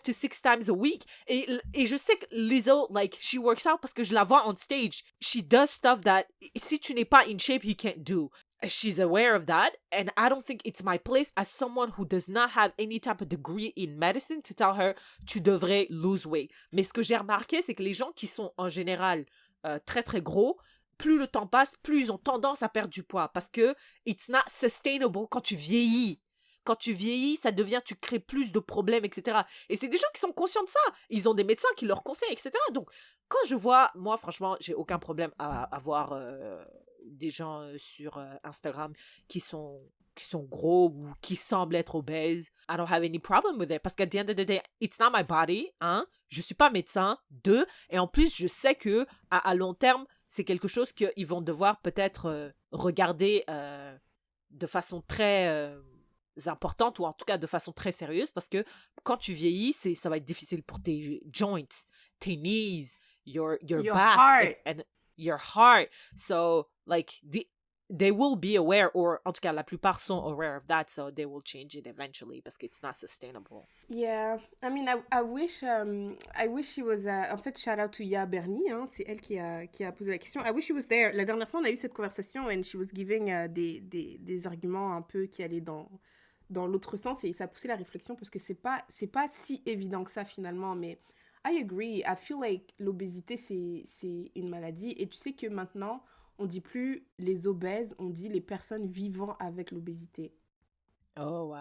to 6 times a week. Et je sais que Lizzo, like, she works out parce que je la vois on stage. She does stuff that, si tu n'es pas in shape, you can't do. She's aware of that, and I don't think it's my place as someone who does not have any type of degree in medicine to tell her tu devrais lose weight. Mais ce que j'ai remarqué, c'est que les gens qui sont en général très très gros, plus le temps passe, plus ils ont tendance à perdre du poids parce que it's not sustainable quand tu vieillis. Quand tu vieillis, ça devient, tu crées plus de problèmes, etc. Et c'est des gens qui sont conscients de ça. Ils ont des médecins qui leur conseillent, etc. Donc, quand je vois, moi, franchement, j'ai aucun problème à voir des gens sur Instagram qui sont gros ou qui semblent être obèses. I don't have any problem with it. Parce qu'à the end of the day, it's not my body, hein. Je suis pas médecin, 2. Et en plus, je sais que à long terme, c'est quelque chose qu'ils vont devoir peut-être regarder de façon très importante, ou en tout cas de façon très sérieuse, parce que quand tu vieillis, ça va être difficile pour tes joints, tes knees, your back, heart. and your heart. So, like, they will be aware, or en tout cas, la plupart sont aware of that, so they will change it eventually, parce que it's not sustainable. Yeah, I mean, I wish she was. En fait, shout out to Ya Bernie, hein, c'est elle qui a posé la question. I wish she was there. La dernière fois, on a eu cette conversation and she was giving des arguments un peu qui allaient dans l'autre sens, et ça a poussé la réflexion parce que c'est pas si évident que ça finalement. Mais I agree. I feel like l'obésité c'est une maladie, et tu sais que maintenant on dit plus les obèses, on dit les personnes vivant avec l'obésité. Oh, wow.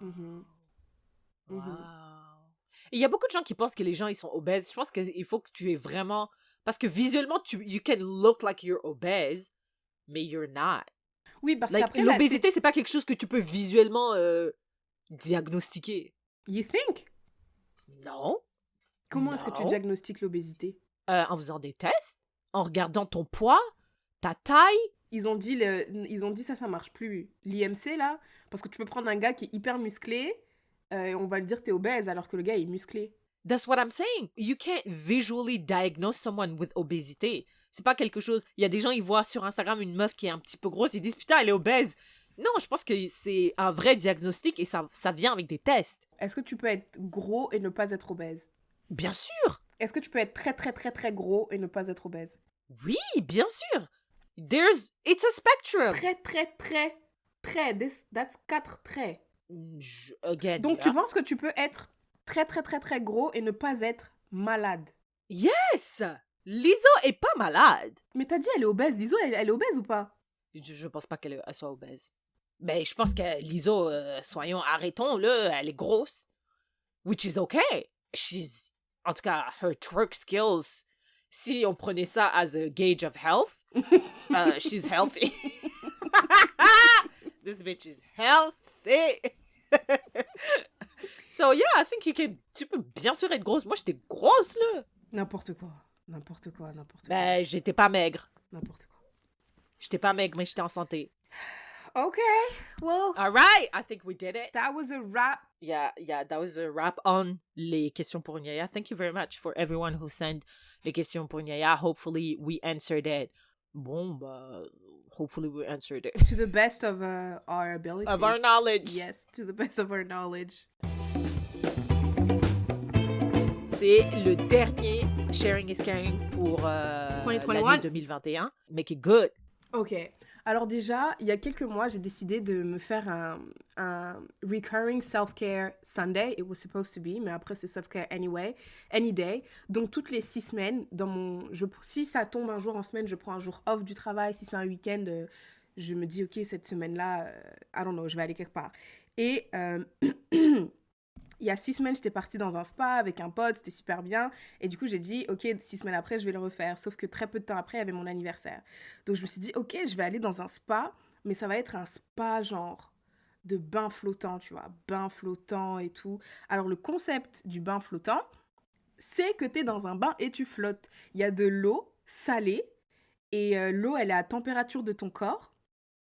Mm-hmm. Wow. Mm-hmm. Et il y a beaucoup de gens qui pensent que les gens, ils sont obèses. Je pense qu'il faut que tu aies vraiment... Parce que visuellement, you can look like you're obese, mais you're not. Oui, parce Like, qu'après... l'obésité, c'est pas quelque chose que tu peux visuellement diagnostiquer. You think? Non. Comment est-ce que tu diagnostiques l'obésité? En faisant des tests, en regardant ton poids, ta taille. Ils ont dit ça marche plus. L'IMC, là, parce que tu peux prendre un gars qui est hyper musclé, on va lui dire t'es obèse, alors que le gars est musclé. That's what I'm saying. You can't visually diagnose someone with obésité. C'est pas quelque chose... Il y a des gens, ils voient sur Instagram une meuf qui est un petit peu grosse, ils disent « Putain, elle est obèse !» Non, je pense que c'est un vrai diagnostic et ça vient avec des tests. Est-ce que tu peux être gros et ne pas être obèse? Bien sûr. Est-ce que tu peux être très, très, très, très gros et ne pas être obèse? Oui, bien sûr. It's a spectrum. Très, très, très, très. That's 4 traits. Again, donc, tu penses que tu peux être très, très, très, très gros et ne pas être malade? Yes! Lizzo est pas malade. Mais t'as dit elle est obèse. Lizzo, elle est obèse ou pas? Je pense pas qu'elle soit obèse. Mais je pense que Lizzo, arrêtons-le, elle est grosse. Which is okay. En tout cas, her twerk skills, si on prenait ça as a gauge of health, she's healthy. This bitch is healthy. So yeah, I think tu peux bien sûr être grosse. Moi, j'étais grosse, là. N'importe quoi. Ben, j'étais pas maigre. N'importe quoi. J'étais pas maigre, mais j'étais en santé. Okay, well... All right, I think we did it. That was a wrap. Yeah, that was a wrap on les questions pour une yaya. Thank you very much for everyone who sent les questions pour une yaya. Hopefully, we answered it. Bon, bah, hopefully we answered it. To the best of our abilities. Of our knowledge. Yes, to the best of our knowledge. C'est le dernier Sharing is Caring pour l'année 2021. Make it good. Ok. Alors déjà, il y a quelques mois, j'ai décidé de me faire un recurring self-care Sunday. It was supposed to be, mais après c'est self-care anyway, any day. Donc toutes les 6 semaines, si ça tombe un jour en semaine, je prends un jour off du travail. Si c'est un week-end, je me dis ok, cette semaine-là, I don't know, je vais aller quelque part. Et il y a 6 semaines, j'étais partie dans un spa avec un pote, c'était super bien. Et du coup, j'ai dit, ok, 6 semaines après, je vais le refaire. Sauf que très peu de temps après, il y avait mon anniversaire. Donc, je me suis dit, ok, je vais aller dans un spa, mais ça va être un spa genre de bain flottant, tu vois. Bain flottant et tout. Alors, le concept du bain flottant, c'est que tu es dans un bain et tu flottes. Il y a de l'eau salée et l'eau, elle est à température de ton corps.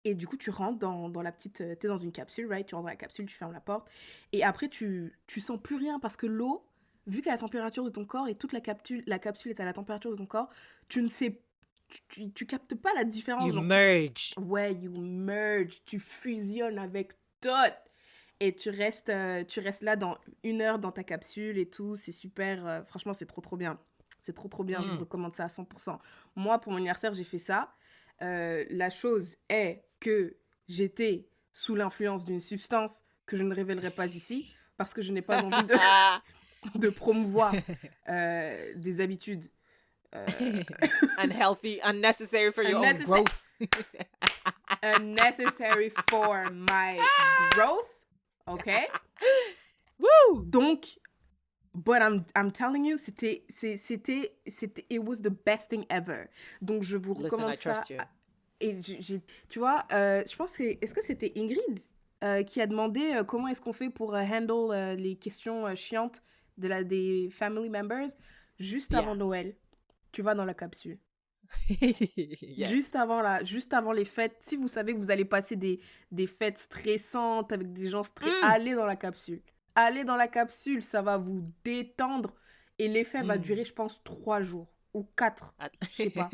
Et du coup, tu rentres dans la petite... T'es dans une capsule, right? Tu rentres dans la capsule, tu fermes la porte. Et après, tu sens plus rien parce que l'eau, vu qu'à la température de ton corps et toute la capsule est à la température de ton corps, tu ne sais... Tu captes pas la différence. You Genre, merge. ouais, you merge. Tu fusionnes avec tout. Et tu restes là dans 1 heure dans ta capsule et tout. C'est super. Franchement, c'est trop, trop bien. C'est trop, trop bien. Je vous recommande ça à 100%. Moi, pour mon anniversaire, j'ai fait ça. La chose est que j'étais sous l'influence d'une substance que je ne révélerai pas ici parce que je n'ai pas envie de promouvoir des habitudes Unhealthy, unnecessary for your own growth. Unnecessary for my growth, okay? Woo! Donc, but I'm telling you, c'était, it was the best thing ever. Donc, je vous recommande ça. Et tu vois, je pense que, est-ce que c'était Ingrid qui a demandé comment est-ce qu'on fait pour handle les questions chiantes des family members juste avant Noël. Tu vas dans la capsule. Yeah. Juste avant les fêtes, si vous savez que vous allez passer des fêtes stressantes avec des gens stressés, allez dans la capsule. Allez dans la capsule, ça va vous détendre et l'effet va durer, je pense, 3 jours ou 4, je sais pas.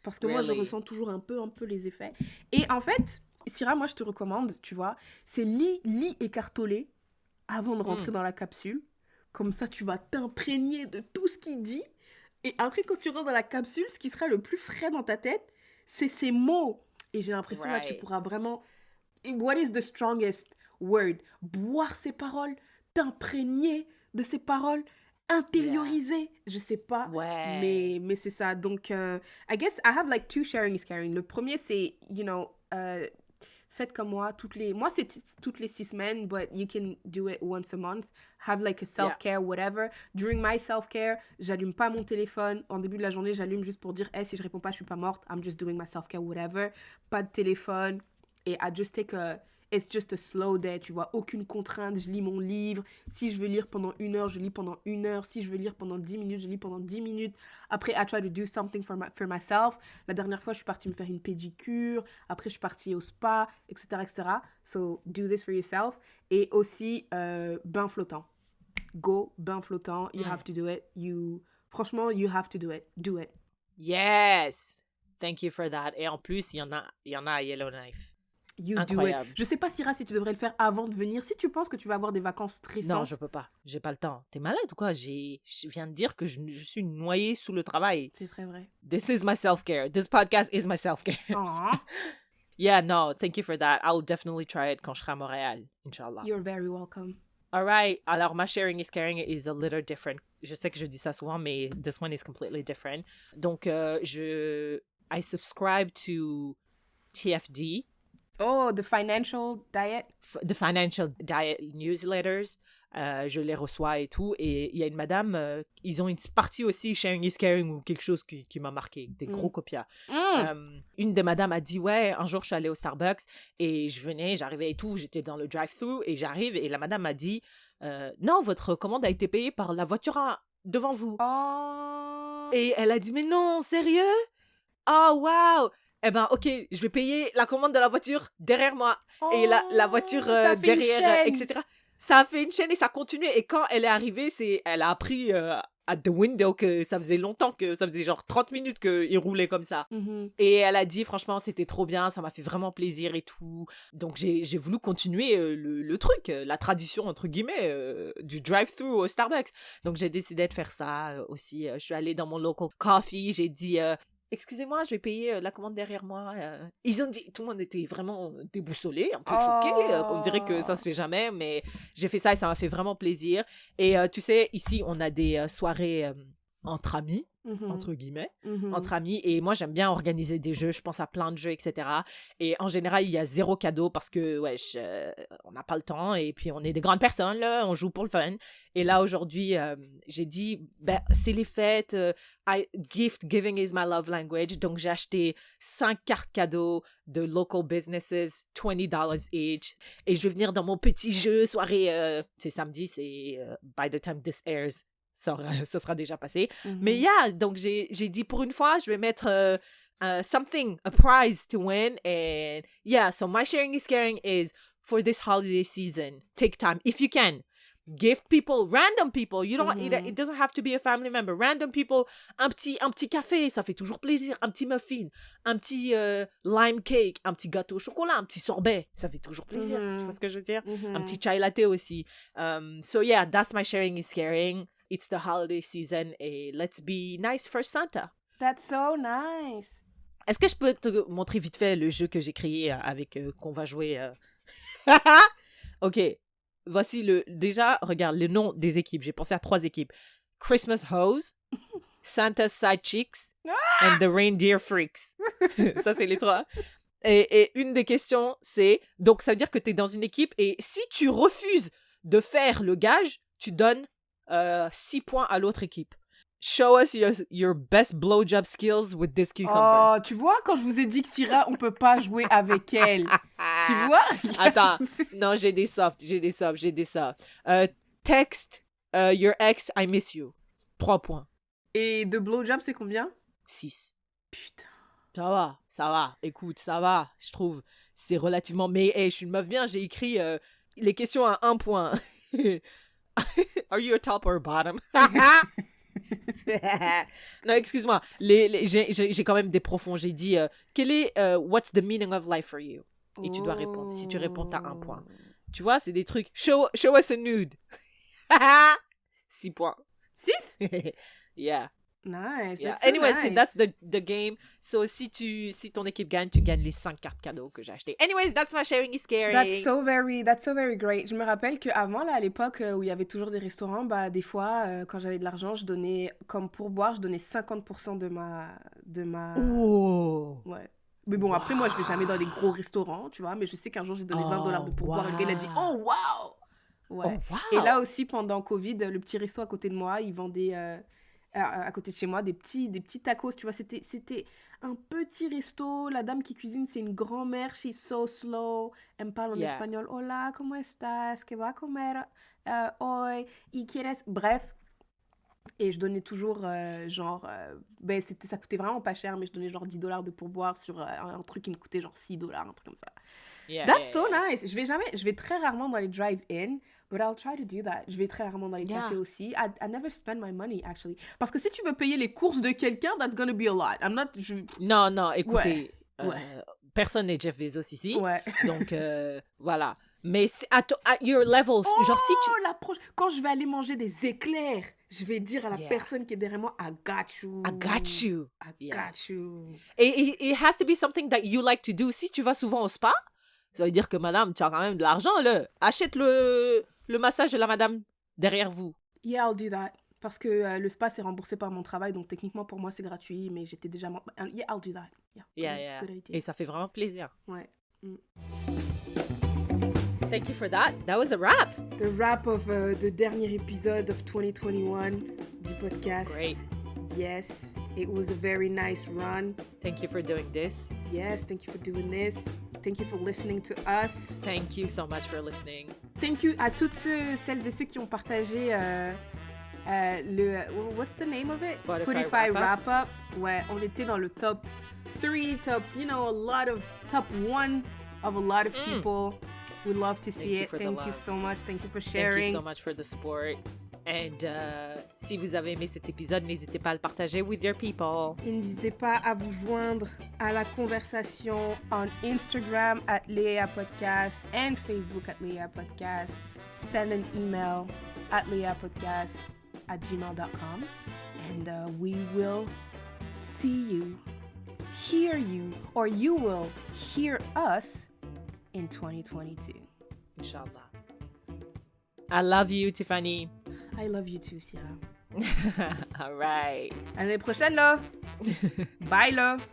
Parce que moi, je ressens toujours un peu les effets. Et en fait, Syrah, moi, je te recommande, tu vois, c'est lit écartolé avant de rentrer dans la capsule. Comme ça, tu vas t'imprégner de tout ce qu'il dit. Et après, quand tu rentres dans la capsule, ce qui sera le plus frais dans ta tête, c'est ces mots. Et j'ai l'impression là, tu pourras vraiment... What is the strongest word? Boire ces paroles, t'imprégner de ces paroles, intérioriser, je sais pas. Mais c'est ça. Donc, I guess I have like 2 sharing is caring. Le premier, c'est, you know... faites comme moi, moi c'est toutes les 6 semaines, but you can do it once a month. Have like a self-care, whatever. During my self-care, j'allume pas mon téléphone. En début de la journée, j'allume juste pour dire, hey, si je réponds pas, je suis pas morte. I'm just doing my self-care, whatever. Pas de téléphone. Et I just take it's just a slow day, tu vois. Aucune contrainte, je lis mon livre. Si je veux lire pendant 1 heure, je lis pendant 1 heure. Si je veux lire pendant 10 minutes, je lis pendant 10 minutes. Après, I try to do something for myself. La dernière fois, je suis partie me faire une pédicure. Après, je suis partie au spa, etc., etc. So, do this for yourself. Et aussi, bain flottant. Go, bain flottant. You have to do it. Franchement, you have to do it. Do it. Yes! Thank you for that. Et en plus, il y en a à Yellowknife. You incroyable. Do it. Je sais pas, Syrah, si tu devrais le faire avant de venir. Si tu penses que tu vas avoir des vacances stressantes. Non, je peux pas. J'ai pas le temps. T'es malade ou quoi? Je viens de dire que je suis noyée sous le travail. C'est très vrai. This is my self-care. This podcast is my self-care. Yeah, no, thank you for that. I'll definitely try it quand je serai à Montréal, Inch'Allah. You're very welcome. All right. Alors, ma sharing is caring is a little different. Je sais que je dis ça souvent, mais this one is completely different. Donc, I subscribe to TFD. Oh, the Financial Diet. The Financial Diet newsletters. Je les reçois et tout. Et il y a une madame, ils ont une partie aussi, Sharing is Caring ou quelque chose qui m'a marqué. Des gros copias. Une des madames a dit, ouais, un jour je suis allée au Starbucks et j'arrivais et tout, j'étais dans le drive-thru et j'arrive et la madame m'a dit, non, votre commande a été payée par la voiture devant vous. Oh. Et elle a dit, mais non, sérieux? Oh, wow! Eh ben, ok, je vais payer la commande de la voiture derrière moi. Et la voiture derrière, etc. Ça a fait une chaîne et ça continue. Et quand elle est arrivée, elle a appris at the window que ça faisait longtemps, que ça faisait genre 30 minutes qu'il roulait comme ça. Et elle a dit, franchement, c'était trop bien, ça m'a fait vraiment plaisir et tout. Donc, j'ai voulu continuer le truc, la tradition, entre guillemets, du drive-thru au Starbucks. Donc, j'ai décidé de faire ça aussi. Je suis allée dans mon local coffee, j'ai dit... excusez-moi, je vais payer la commande derrière moi. Ils ont dit, tout le monde était vraiment déboussolé, un peu choqué. On dirait que ça se fait jamais, mais j'ai fait ça et ça m'a fait vraiment plaisir. Et tu sais, ici, on a des soirées entre amis, entre guillemets, entre amis. Et moi, j'aime bien organiser des jeux. Je pense à plein de jeux, etc. Et en général, il y a 0 cadeau parce que, on n'a pas le temps. Et puis, on est des grandes personnes, là. On joue pour le fun. Et là, aujourd'hui, j'ai dit, c'est les fêtes. Gift giving is my love language. Donc, j'ai acheté 5 cartes cadeaux de local businesses, $20 each. Et je vais venir dans mon petit jeu soirée. C'est samedi, c'est by the time this airs. ça sera déjà passé. Mais yeah, donc j'ai dit pour une fois, je vais mettre something, a prize to win. And yeah, so my sharing is caring is for this holiday season. Take time, if you can. Gift people, random people. You don't. It doesn't have to be a family member. Random people. Un petit café, ça fait toujours plaisir. Un petit muffin, un petit lime cake, un petit gâteau au chocolat, un petit sorbet, ça fait toujours plaisir. Tu vois ce que je veux dire? Un petit chai latte aussi. So yeah, that's my sharing is caring. It's the holiday season et let's be nice for Santa. That's so nice. Est-ce que je peux te montrer vite fait le jeu que j'ai créé avec qu'on va jouer? Ok. Voici déjà, regarde, le nom des équipes. J'ai pensé à 3 équipes. Christmas Hoes, Santa's Side Chicks, and the Reindeer Freaks. Ça, c'est les 3. Et une des questions, c'est... Donc, ça veut dire que tu es dans une équipe et si tu refuses de faire le gage, tu donnes 6 points à l'autre équipe. Show us your best blowjob skills with this cucumber. Oh, tu vois, quand je vous ai dit que Syrah, on peut pas jouer avec elle. Tu vois? Attends, non, j'ai des softs. Text your ex, I miss you. 3 points. Et de blowjob, c'est combien? 6. Putain. Ça va. Écoute, ça va, je trouve. C'est relativement... Mais je suis une meuf bien, j'ai écrit les questions à 1 point. Are you a top or a bottom? Non, excuse-moi. J'ai quand même des profonds. J'ai dit, quel est what's the meaning of life for you? Et tu dois répondre. Si tu réponds, t'as 1 point. Tu vois, c'est des trucs. Show us a nude. 6 points. 6? Yeah. Nice. Yeah. That's so Anyway, nice. that's the game. So, si ton équipe gagne, tu gagnes les 5 cartes cadeaux que j'ai achetées. Anyways, that's my sharing is caring. That's so very great. Je me rappelle qu'avant, là, à l'époque où il y avait toujours des restaurants, bah, des fois, quand j'avais de l'argent, je donnais, comme pourboire, je donnais 50% de ma... Oh! Ouais. Mais bon, après, moi, je vais jamais dans les gros restaurants, tu vois, mais je sais qu'un jour, j'ai donné $20 de pourboire et le gars, il a dit « Oh, wow! » Ouais. Oh, wow! Et là aussi, pendant Covid, le petit resto à côté de moi, ils vendaient... à côté de chez moi, des petits tacos, tu vois, c'était un petit resto, la dame qui cuisine, c'est une grand-mère, she's so slow, elle me parle en espagnol, hola, ¿cómo estás? ¿Qué va a comer hoy? ¿Y quieres? Bref, et je donnais toujours ça coûtait vraiment pas cher, mais je donnais genre $10 de pourboire sur un truc qui me coûtait genre $6, un truc comme ça. That's so nice. Je vais très rarement dans les drive-in, but I'll try to do that. Je vais très rarement dans les cafés aussi. I never spend my money, actually. Parce que si tu veux payer les courses de quelqu'un, that's gonna be a lot. Non, écoutez, personne n'est Jeff Bezos ici. Ouais. Donc, voilà. Mais c'est at your level, genre si tu... Quand je vais aller manger des éclairs, je vais dire à la personne qui est derrière moi, I got you. I got you. I got you. Et it has to be something that you like to do. Si tu vas souvent au spa, ça veut dire que madame, tu as quand même de l'argent, là. Achète le massage de la madame derrière vous. Yeah, I'll do that. Parce que le spa, c'est remboursé par mon travail, donc techniquement, pour moi, c'est gratuit, mais j'étais déjà... Yeah, I'll do that. Yeah. Good idea. Et ça fait vraiment plaisir. Ouais. Thank you for that. That was a wrap. The wrap of the dernier épisode of 2021 du podcast. Great. Yes, it was a very nice run. Thank you for doing this. Yes, thank you for doing this. Thank you for listening to us. Thank you so much for listening. Thank you à toutes celles et ceux qui ont partagé what's the name of it? Spotify Wrap Up. Ouais, on était dans le top 3, top 1 of a lot of people. We love to see it. Thank you so much. Thank you for sharing. Thank you so much for the support. And si vous avez aimé cet épisode, n'hésitez pas à le partager with your people. Et n'hésitez pas à vous joindre à la conversation on Instagram at Leia Podcast and Facebook at Leia Podcast. Send an email at leiapodcast@gmail.com and we will see you, hear you, or you will hear us in 2022. Inshallah. I love you, Tiffany. I love you too, Sierra. All right. À l'année prochaine, love. Bye, love.